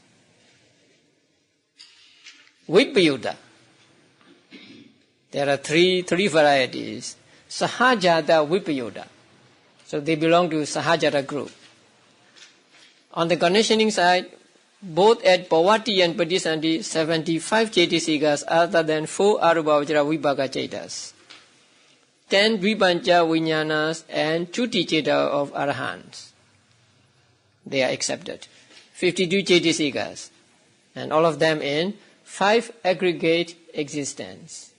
Vipayutta. There are three varieties. Sahajata Vipayutta. So they belong to Sahajata group. On the conditioning side, both at Pavati and Patisandhi, 75 Cetasikas other than 4 Arubhavajara Vibhaga cetas, 10 Dvipanja Vijnanas and Chuti ceta of Arahants. They are accepted. 52 Cetasikas, and all of them in 5 aggregate existence.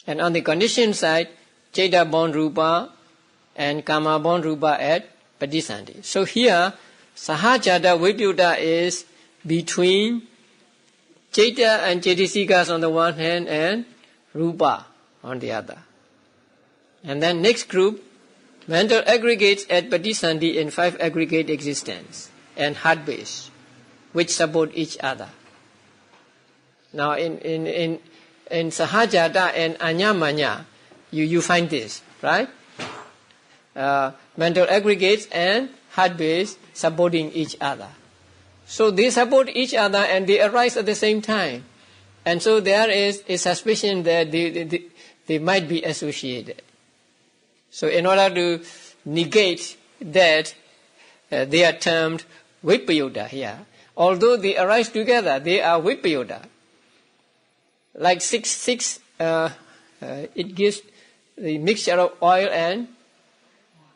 And on the conditioned side, Ceta born Rupa and Kama born Rupa at Patisandhi. So here, Sahajata Vipayutta is between Ceta and Cetasikas on the one hand and Rupa on the other. And then next group, mental aggregates at Patisandhi in 5 aggregate existence and heart base, which support each other. Now in Sahajata and Anyamanya, you find this, right? Mental aggregates and heart base supporting each other. So they support each other and they arise at the same time. And so there is a suspicion that they might be associated. So in order to negate that, they are termed Vipayutta here. Although they arise together, they are Vipayutta. Like it gives the mixture of oil and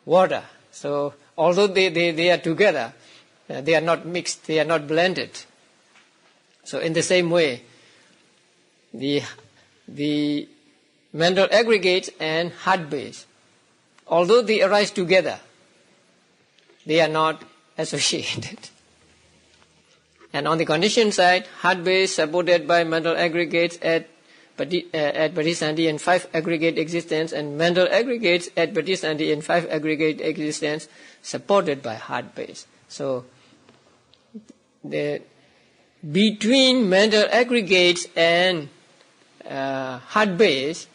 water. So although they are together, they are not mixed, they are not blended. So in the same way, the mental aggregates and heart base, although they arise together, they are not associated. And on the conditioned side, heart base supported by mental aggregates at Patisandhi and 5 aggregate existence, and mental aggregates at Patisandhi and 5 aggregate existence supported by heart base. So between mental aggregates and heart base,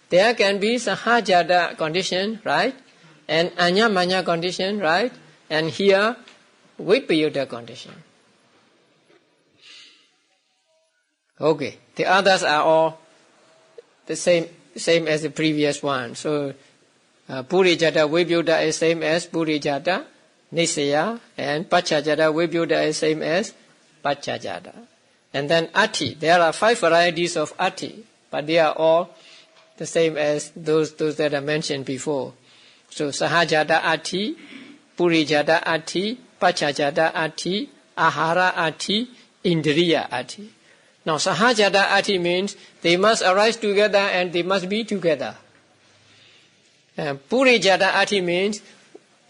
there can be sahajata condition, right? And anyamanya condition, right? And here, vipayuta condition. Okay, the others are all the same as the previous one. So, purijata, vipayuta is same as purijata, nisaya, and pachajata, vipayuta is same as pachajata. And then ati, there are 5 varieties of ati, but they are all the same as those that I mentioned before. So sahajata ati, purijata ati, pachajata ati, ahara ati, indriya ati. Now sahajata ati means they must arise together and they must be together. Purijata ati means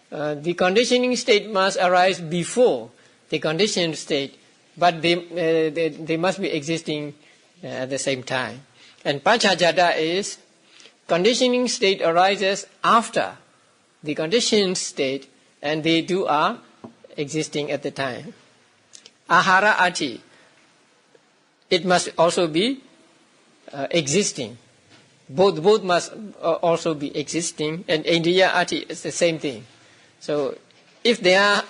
the conditioning state must arise before the conditioned state, but they must be existing at the same time. And pachajata is conditioning state arises after the conditioned state, and they two are existing at the time. Ahara ati, it must also be existing. Both must also be existing, and indriya ati is the same thing. So if there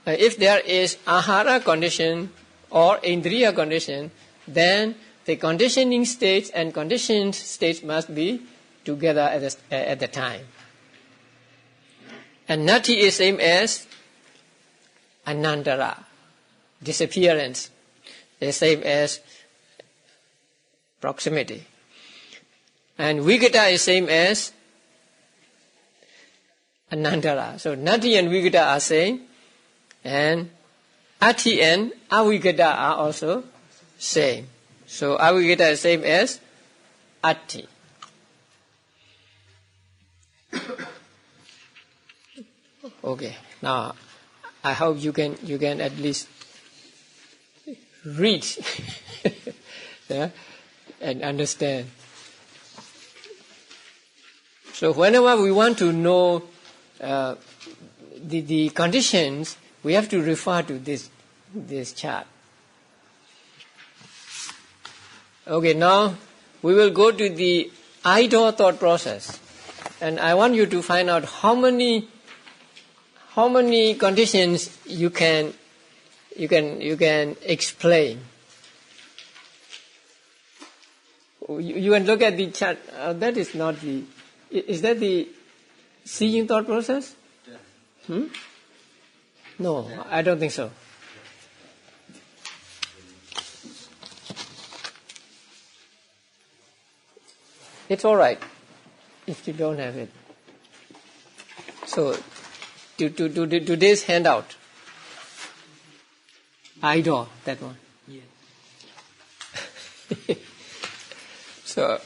is ahara condition or indriya condition, then the conditioning states and conditioned states must be together at the time. And nati is same as anandara, disappearance, the same as proximity. And vigata is same as anandara. So nati and vigata are same, and ati and avigata are also same. So avigata is same as ati. Okay, now I hope you can at least read yeah, and understand. So whenever we want to know the conditions, we have to refer to this chart. Okay, now we will go to the idle thought process, and I want you to find out how many conditions you can explain. You can look at the chart. That is not the. Is that the seeing thought process? No, I don't think so. It's all right if you don't have it. So, to today's handout, idol, that one. Yeah. So,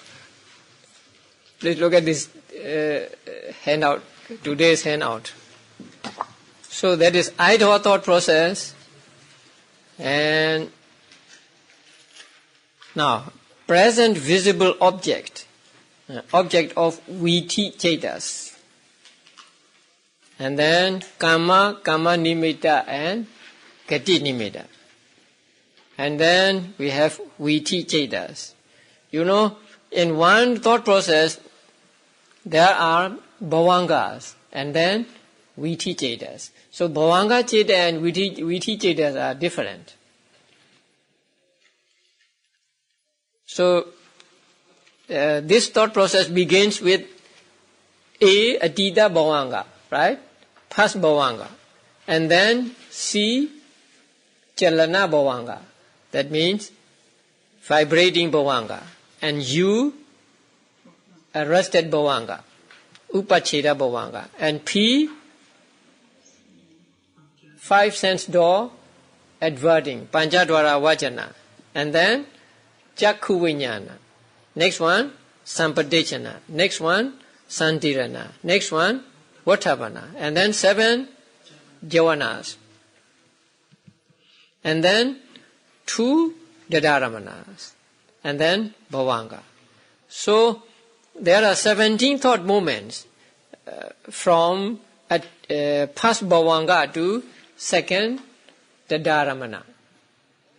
please look at this handout, today's handout. So that is idol thought process, and now present visible object. Object of viti cetas, and then kama nimitta and gati nimitta, and then we have viti cetas. You know, in one thought process there are bhavangas and then viti cetas. So bhavanga ceta and viti cetas are different. So this thought process begins with A, Atita Bhavanga, right? Past Bhavanga. And then C, Chalana Bhavanga. That means vibrating Bhavanga. And U, arrested Bhavanga. Upacheda Bhavanga. And P, 5 sense door adverting, Panchadwara Vajana. And then Chakku Viññāna. Next one, Sampadechana. Next one, Santirana. Next one, Vatthapana. And then 7 Javanas. And then 2 Dadaramanas. And then Bhavanga. So there are 17 thought moments from past Bhavanga to second Dadaramana.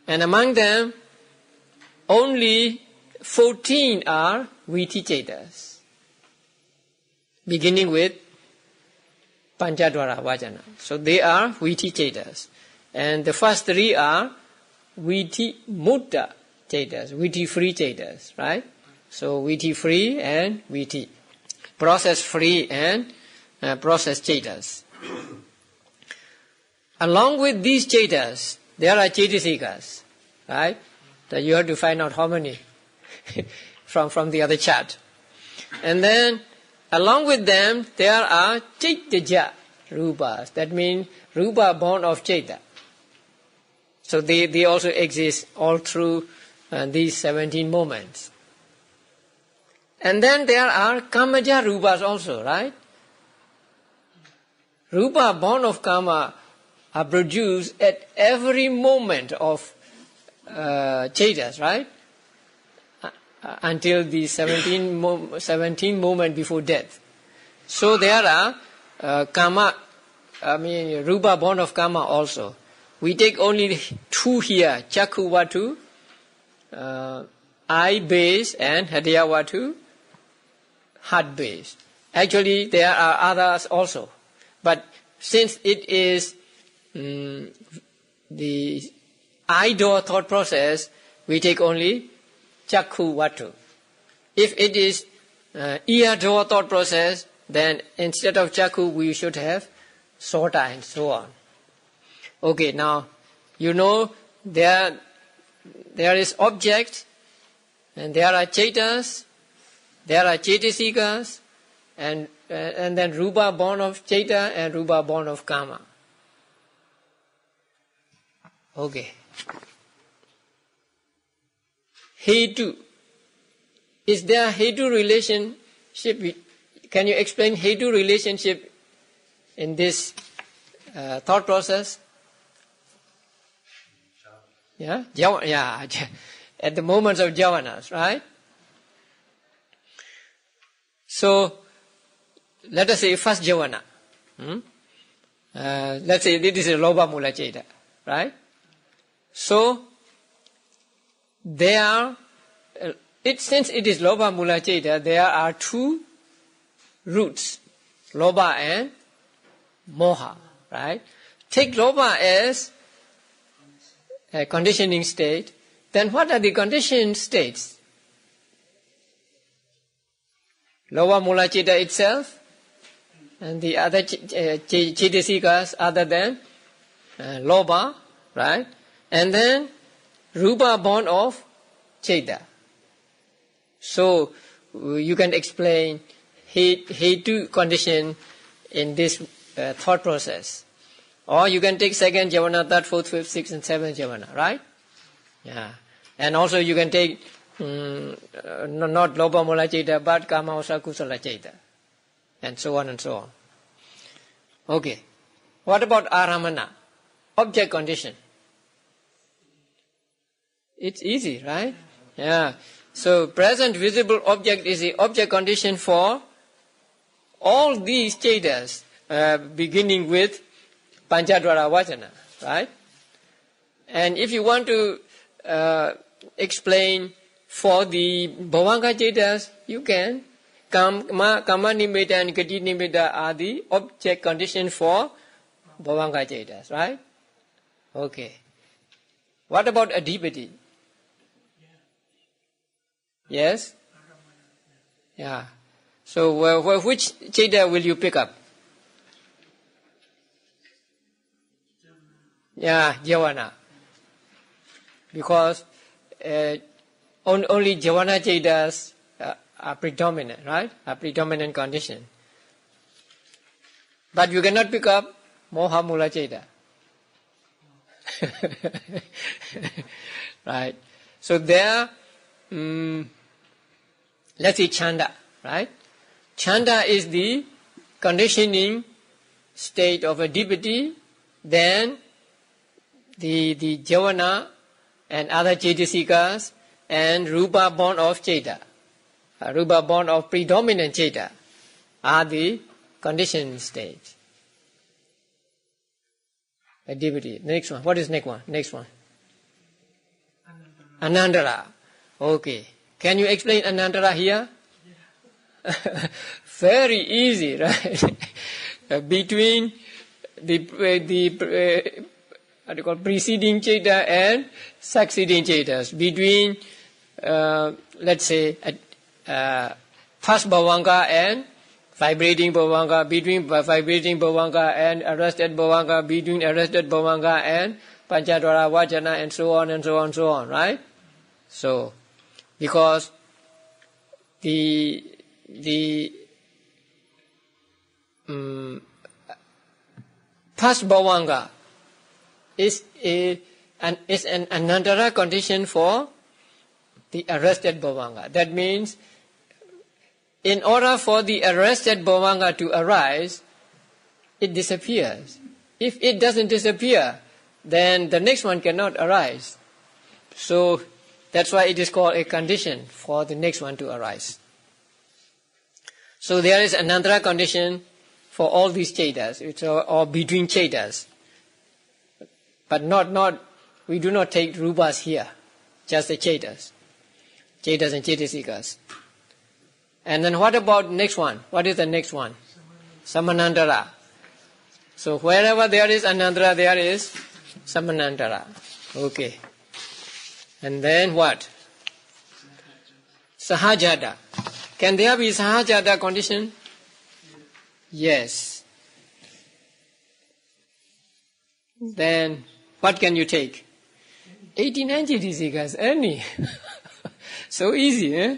And among them, only 14 are Viti Chetas, beginning with Panchadwara Vajana. So they are Viti Chetas. And the first 3 are Viti Mutta Chetas, Viti free Chetas, right? So Viti free and Viti. Process free and process Chetas. Along with these Chetas, there are Chetasikas, right? That you have to find out how many from the other chart. And then along with them, there are Chaitaja Rupas. That means Rupa born of Chaita. So they also exist all through these 17 moments. And then there are Kamaja Rupas also, right? Rupa born of Kama are produced at every moment of Chetas, right? Until the 17 moment before death. So there are Rupa born of Kama also. We take only 2 here, Chakku Vatu, eye base, and Hriya Vatu, heart base. Actually, there are others also. But since it is the eye door thought process, we take only Chakku Vatu. If it is ear door thought process, then instead of Chakku, we should have Sota and so on. Okay, now, you know, there is object, and there are Chetas, there are Chetasikas, and then Rupa born of Chaita and Rupa born of Kama. Okay. Hetu. Is there a Hetu relationship? Can you explain Hetu relationship in this thought process? Yeah? Yeah. At the moments of javanas, right? So, let us say first javana. Let's say this is Lobha Mula Chaita, right? So, since it is Lobha Mula Chaita, there are 2 roots, Lobha and Moha, right? Take Lobha as a conditioning state, then what are the conditioned states? Lobha Mula Chaita itself, and the other Chetasikas other than Lobha, right? And then Rupa born of Chaita. So you can explain Hetu condition in this thought process. Or you can take second Javana, third, fourth, fifth, sixth and seventh Javana, right? Yeah. And also you can take not Lobha Mula Chaita but Kama Osa Kusala Chaita. And so on and so on. Okay. What about Aramana? Object condition. It's easy, right? Yeah. So present visible object is the object condition for all these Chaitas, beginning with Panchadwara Vajana, right? And if you want to explain for the Bhavanga Chaitas, you can. Kama Nimitta and Gati Nimitta are the object condition for Bhavanga Chaitas, right? Okay. What about Adhipati? Yes? Yeah. So which Chaita will you pick up? Yeah, Javana. Because only Javana Chaitas are predominant, right? A predominant condition. But you cannot pick up Moha Mula Chaita. Right? So there, let's say chanda, right? Chanda is the conditioning state of a devotee, then the javana and other cetasikas and rupa born of ceta, rupa born of predominant ceta are the conditioned state. A devotee. The next one. What is next one? Next one. Anandara. Okay. Can you explain Anandara here? Yeah. Very easy, right? Between the what you call preceding ceta and succeeding cetas. Between let's say first bhavanga and vibrating bhavanga, between vibrating bhavanga and arrested bhavanga, between arrested bhavanga and panchadvara vajana, and so on and so on and so on, right? So, because the first bhavanga is an anandara condition for the arrested bhavanga. That means, in order for the arrested bhavanga to arise, it disappears. If it doesn't disappear, then the next one cannot arise. So that's why it is called a condition for the next one to arise. So there is another condition for all these cetas, or between cetas. But we do not take rupas here, just the cetas and cetasikas. And then what about next one? What is the next one? Samanantara. So wherever there is anandara, there is samanantara. Okay. And then what? Sahajada. Can there be sahajada condition? Yes. Then what can you take? 89 cetasikas, any. So easy, eh?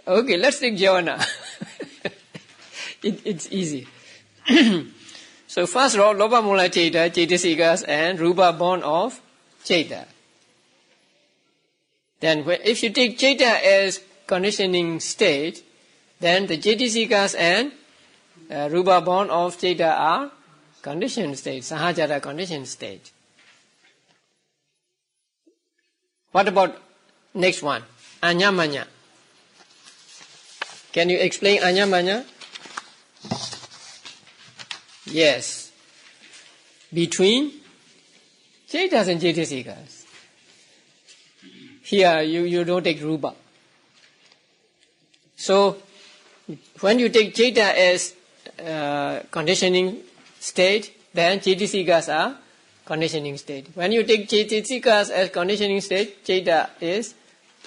Okay, let's take javana. It's easy. So first of all, lopa mula ceta, cetasikas, and rupa born of ceta. Then if you take ceta as conditioning state, then the cetasikas and rupa born of ceta are conditioned state, sahajada conditioned state. What about next one? Anyamanya. Can you explain anyamanya? Yes. Between cetas and cetasikas. Here you don't take rupa. So when you take ceta as conditioning state, then cetasikas are conditioning state. When you take cetasikas as conditioning state, ceta is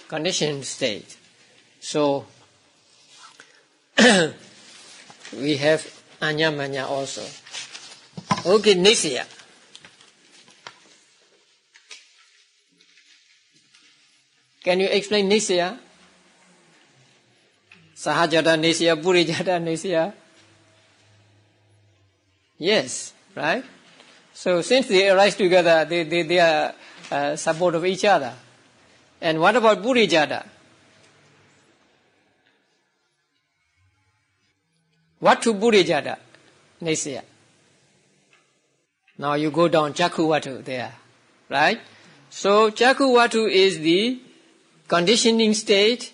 conditioned state. So we have anyamanya also. Okay, nisya. Can you explain nisya? Sahajada nisya, purijada nisya. Yes, right? So since they arise together, they are support of each other. And what about purijada? What to purijada? Nisya. Now you go down Chakuvatu there, right? So Chakuvatu is the conditioning state,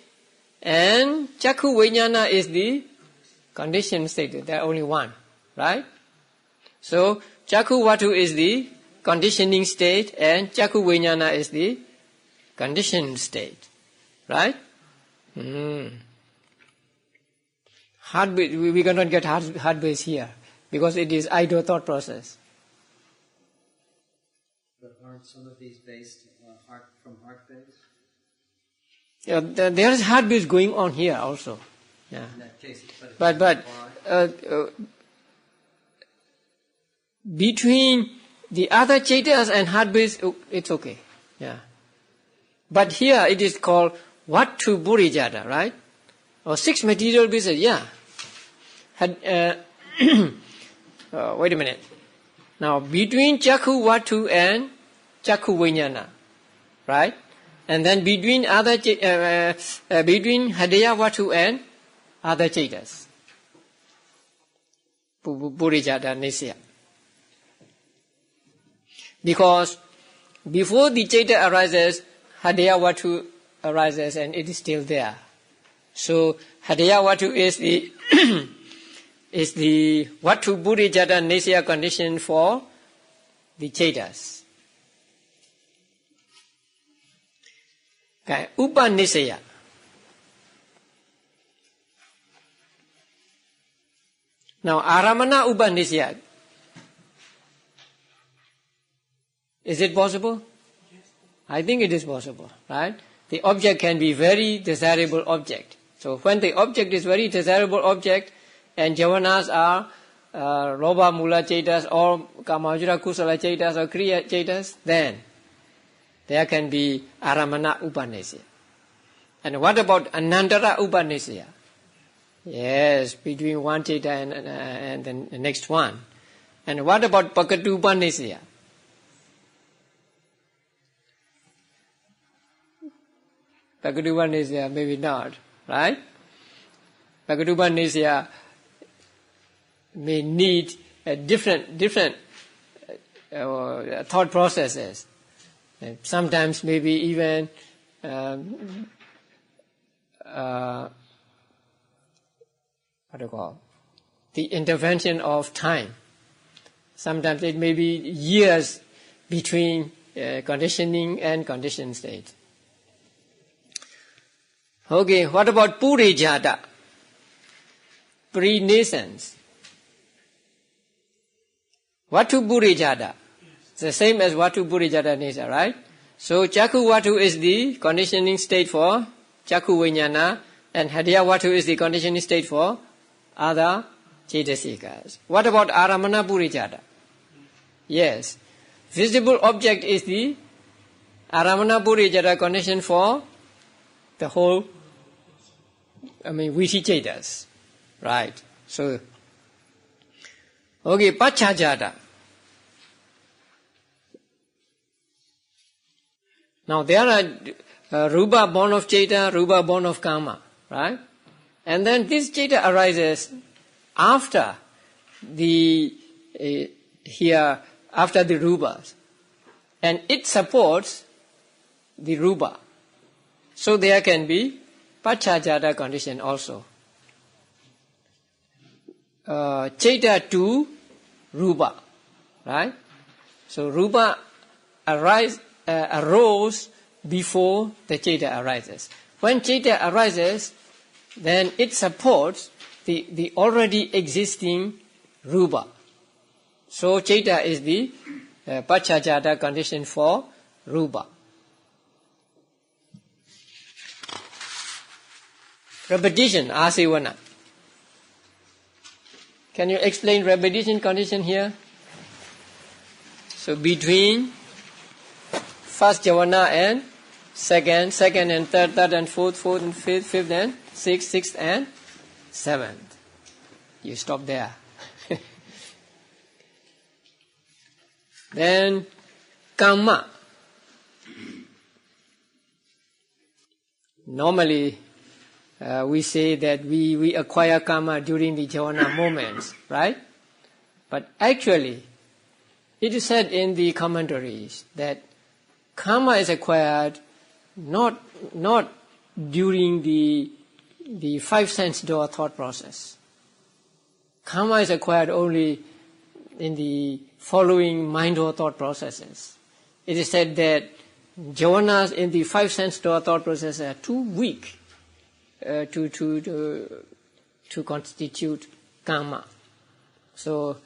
and Chakku Vijnana is the conditioned state. There are only one, right? So Chakuvatu is the conditioning state, and Chakku Vijnana is the conditioned state, right? Heart base, we cannot get heart base here because it is idle thought process. But aren't some of these based from heart base? Yeah, there is heart base going on here also. Yeah. In that case, but between the other cetas and heart base, it's okay. Yeah. But here it is called Vattu Burijada, right? Or 6 material bases, yeah. Wait a minute. Now, between Chakku Vattu and Chakku Vijnana, right? And then between between Hadaya Vatu and other Chetas. Purijata Nisya. Because before the Cheta arises, Hadaya Vatu arises and it is still there. So Hadaya Vatu is the is the Vatu Purijata Nisya condition for the Chetas. Okay, Upanisaya. Now, Aramana Upanisaya. Is it possible? Yes. I think it is possible, right? The object can be very desirable object. So when the object is very desirable object, and javanas are Loba Mula Chetas or Kamajura Kusala Chetas or Kriya Chetas, then there can be Aramana Upanisaya. And what about Anandara Upanisaya? Yes, between one Cheta and the next one. And what about Pakatu Upanisaya? Pakatu Upanisaya, maybe not, right? Pakatu Upanisaya may need different thought processes. And sometimes maybe even what do you call the intervention of time. Sometimes it may be years between conditioning and conditioned state. Okay, what about Purijata? Pre-nascence. Vatu Purijata. It's the same as Vatu Purijata Nisa, right? So Chakku Vatu is the conditioning state for Chakku Vijnana, and Hadaya Vatu is the conditioning state for other Cetasikas. What about Aramana Purijata? Yes. Visible object is the Aramana Purijata condition for the whole, Vichichetas. Right. So, okay, Pachajata. Now there are Rupa born of Cheta, Rupa born of Kama, right? And then this Cheta arises after the after the Rupas, and it supports the Rupa. So there can be Pachajata condition also. Cheta to Rupa, right? So Rupa arose before the Cheta arises. When Cheta arises, then it supports the already existing Rupa. So Cheta is the Pachajata condition for Rupa. Repetition, Asivana. Can you explain repetition condition here? So between first Javana and second and third and fourth and fifth and sixth and seventh. You stop there. Then Kama. Normally, we say that we acquire karma during the jhana moments, right? But actually, it is said in the commentaries that karma is acquired not during the five sense door thought process. Karma is acquired only in the following mind or thought processes. It is said that jhanas in the five sense door thought process are too weak to constitute karma. So,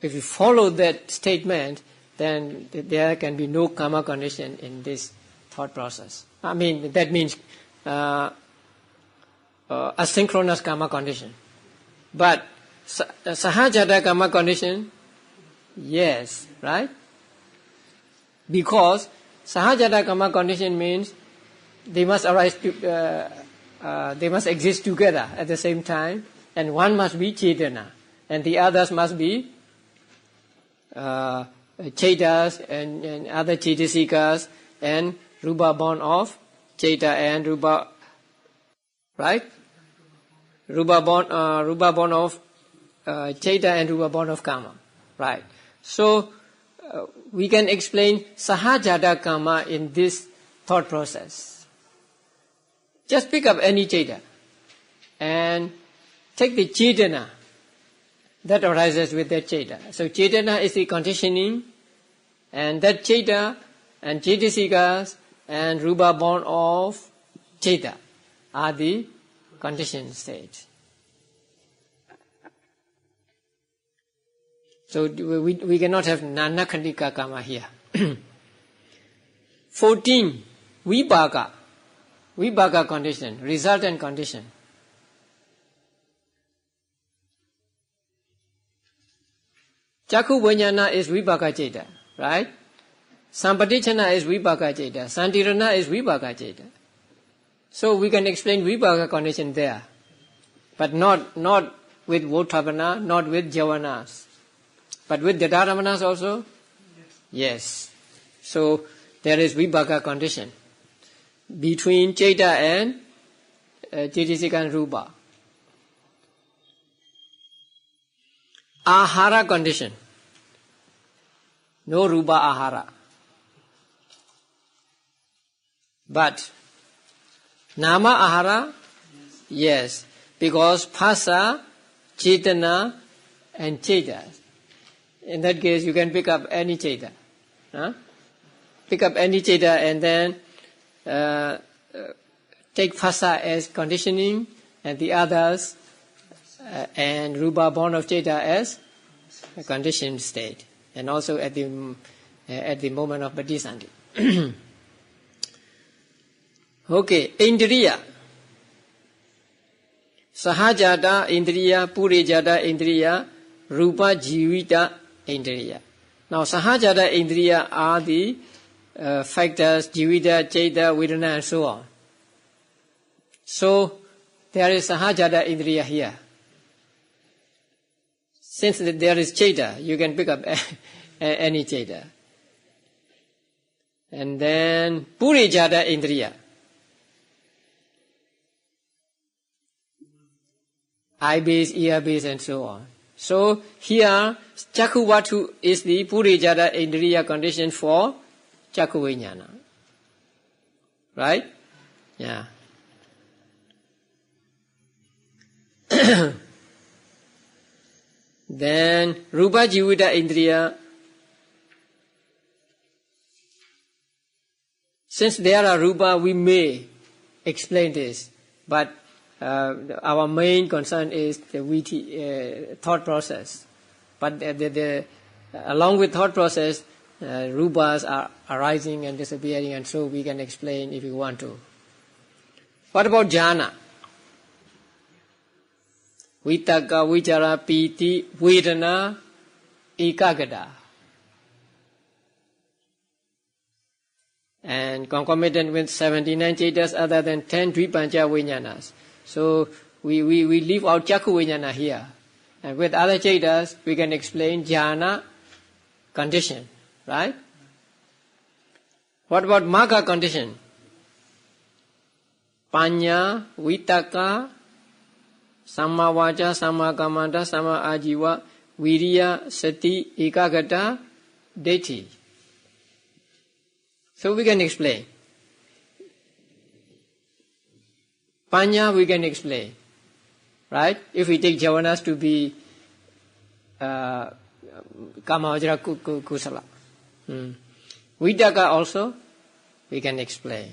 if you follow that statement, then there can be no karma condition in this thought process. That means asynchronous karma condition. But sahajata karma condition, yes, right? Because sahajata karma condition means they must arise they must exist together at the same time, and one must be chetana, and the others must be Chetas and other Chaitasikas and Rupa born of Chaita and Rupa, right? Rupa born of Chaita and Rupa born of Kama, right? So we can explain Sahajada Kama in this thought process. Just pick up any Chaita and take the Chaitana that arises with that Chaita. So Chaitana is the conditioning, and that Chaita and Chaitasikas and Rupa born of Chaita are the conditioned state. So we cannot have Nanakhandika Kama here. 14. Vibhaka condition, resultant condition. Chakku Vijnana is Vibhaka Chaita, right? Sampadichana is Vibhaka Chaita. Santirana is Vibhaka Chaita. So we can explain Vibhaka condition there. But not with Vodhavana, not with Javanas. But with Dadaramanas also? Yes. So there is Vibhaka condition between Chaita and Chaitasika and Rupa. Ahara condition. No Rupa Ahara. But Nama Ahara? Yes. Because Phasa, Chaitana and Chaita. In that case you can pick up any Chaita. Pick up any Chaita and then take Phasa as conditioning and the others and Rupa born of Chaita as a conditioned state, and also at the moment of Bodhisanti. Okay, Indriya. Sahajata Indriya, Purijata Indriya, Rupa Jivita Indriya. Now Sahajata Indriya are the factors, Jivita, Chaita, Vedana and so on. So there is Sahajata Indriya here. Since there is Chaita, you can pick up any Chaita. And then Purijata Indriya. Eye base, ear base and so on. So here Chakuvatu is the Purijata Indriya condition for Chakku Vijnana. Right? Yeah. Then Rupa Jivita Indriya. Since there are Rupa, we may explain this, but our main concern is the thought process. But along with thought process, Rupas are arising and disappearing, and so we can explain if you want to. What about jhana? Vitaka, Vichara, Piti, Vedana, Ekagata. And concomitant with 79 Chaitas other than 10 Dvipancha Vijnanas. So we leave out Chakku Vijnana here. And with other Chaitas, we can explain jhana condition. Right? What about Magga condition? Panya, Vitaka, Samma Vaca, Samma Kamanta, Samma Ajiva, Viriya, Sati, Ekagata, Deti. So we can explain. Panya we can explain. Right? If we take Javanas to be Kama Vajra Kusala. Vitaka also we can explain.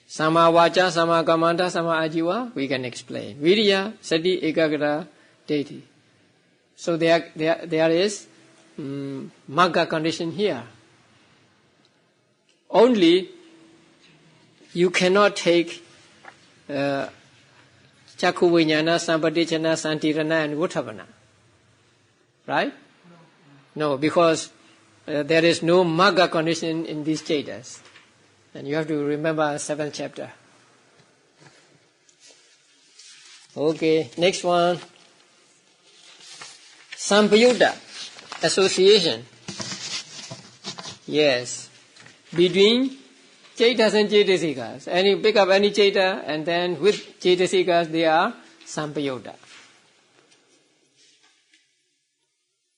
Sama Vaca, Sama Kamanta, Sama Ajiva, we can explain. Viriya, Sati, Ekagata, Deti. So there is Magga condition here. Only you cannot take Chakku Vijnana, Sampadichana, Santirana and Vodhavana. Right? No, because there is no Magga condition in these Chaitas. And you have to remember 7th chapter. Okay, next one. Sampayutta, association. Yes. Between Chaitas and Chaitasikas. And you pick up any Chaita and then with Chaitasikas they are Sampayutta.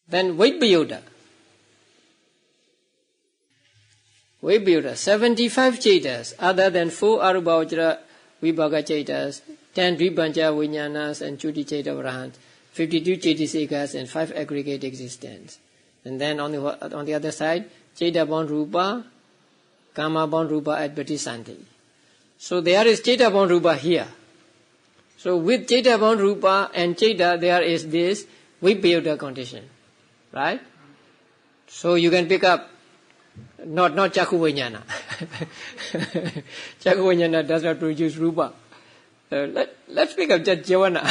Then Vaipayutta. Vaipayutta, 75 Chaitas other than 4 Arubhavajra Vibhaga Chaitas, 10 Vibhanja Vinyanas and Chuti Chaita Vrahans, 52 Chaitasikas and 5 aggregate existence. And then on the other side, Chaita born Rupa, Kama born Rupa at Bhattisanti. So there is Chaita born Rupa here. So with Chaita born Rupa and Chaita there is this Vipayutta condition. Right? So you can pick up not Chakku Vijnana. Chakku Vijnana does not produce Rupa. Let's pick up just Javana.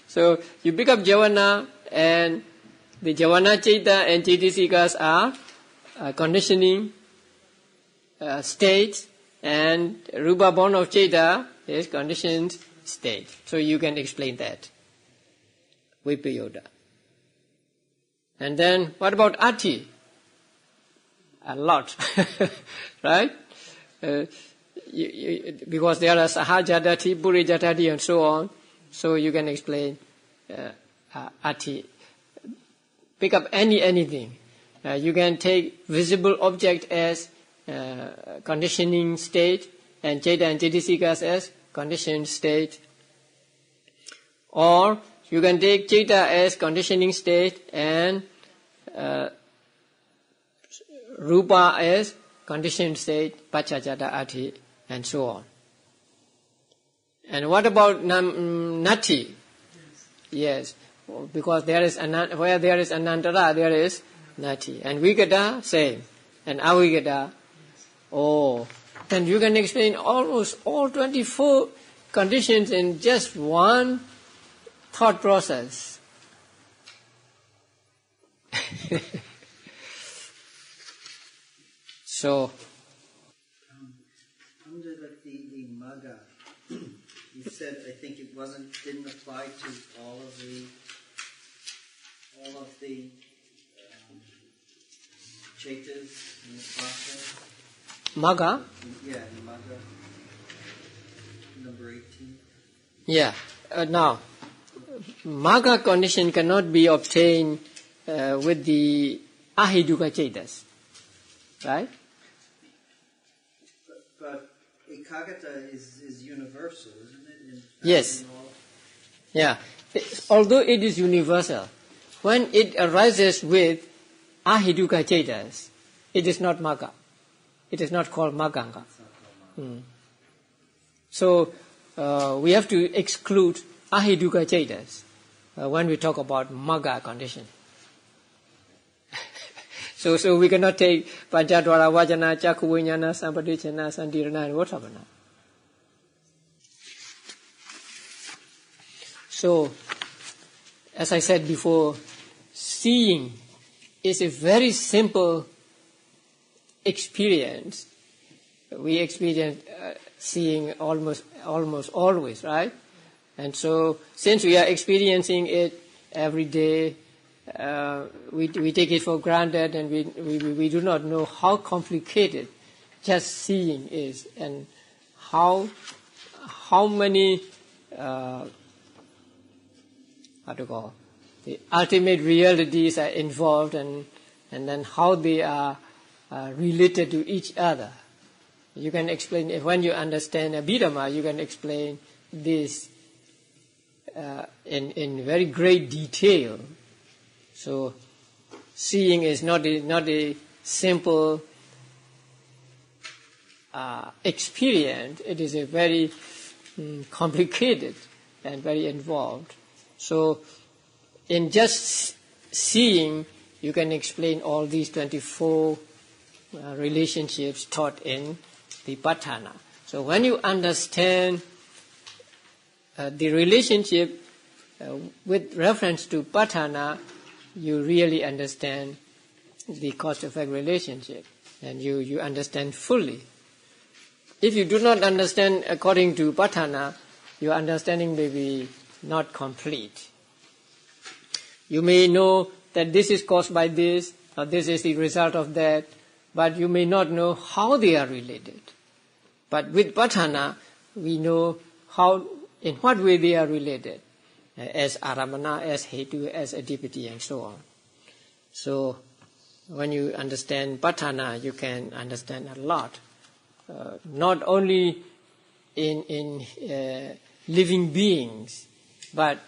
So you pick up Javana and the Javana Chaita and Chaitasikas are conditioning states, and Rupa born of Chaita is conditioned state. So you can explain that. Vipayutta. And then what about Ati? A lot. Right? Because there are Sahajadati, Purijatati and so on. So you can explain Ati. Pick up anything. You can take visible object as conditioning state and Chaita and Chaitasikas as conditioned state. Or you can take Chaita as conditioning state and Rupa as conditioned state, Pachachata Ati, and so on. And what about Nati? Yes, because there is where there is Anantara, there is Nati. And Vigata, same. And Avigata, then you can explain almost all 24 conditions in just one thought process. So, under the Magga, you said, I think it didn't apply to all of the Chaitas in the process. Magga? Yeah, the Magga, number 18. Yeah. Now, Magga condition cannot be obtained with the Ahiduka Chaitas. Right? But Ekagata is universal, isn't it? Yes. Yeah. Although it is universal, when it arises with Ahiduka Chaitas, it is not Magga. It is not called Magganga. So we have to exclude Ahiduka Chaitas when we talk about Magga condition. So we cannot take Panchadwara, Vajana, Chakku Vijnana, Sampadichana, Santirana, and Vattabana. So, as I said before, seeing is a very simple experience. We experience seeing almost always, right? And so, since we are experiencing it every day, we take it for granted, and we do not know how complicated just seeing is, and how many the ultimate realities are involved, and then how they are related to each other. You can explain, when you understand Abhidhamma, you can explain this in very great detail. So, seeing is not a simple experience. It is a very complicated and very involved. So, in just seeing, you can explain all these 24 relationships taught in the Patthana. So, when you understand the relationship with reference to Patthana, you really understand the cause-effect relationship, and you understand fully. If you do not understand according to Patthana, your understanding may be not complete. You may know that this is caused by this, this is the result of that, but you may not know how they are related. But with Patthana, we know how, in what way they are related, as Aramana, as Hetu, as Adipati, and so on. So, when you understand Patthana, you can understand a lot. Not only in living beings, but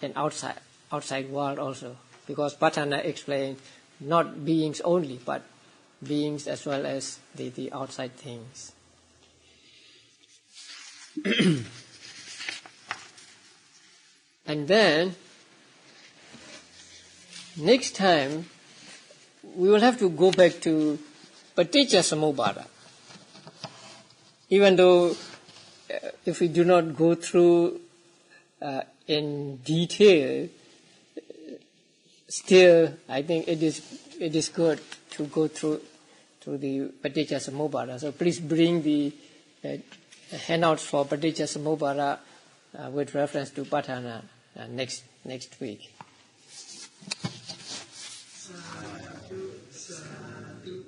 in outside world also. Because Patthana explains not beings only, but beings as well as the outside things. And then, next time, we will have to go back to Paticca-samuppada. Even though if we do not go through in detail, still I think it is good to go through the Paticca-samuppada. So please bring the handouts for Paticca-samuppada with reference to Patthana next week. Sadhu, sadhu.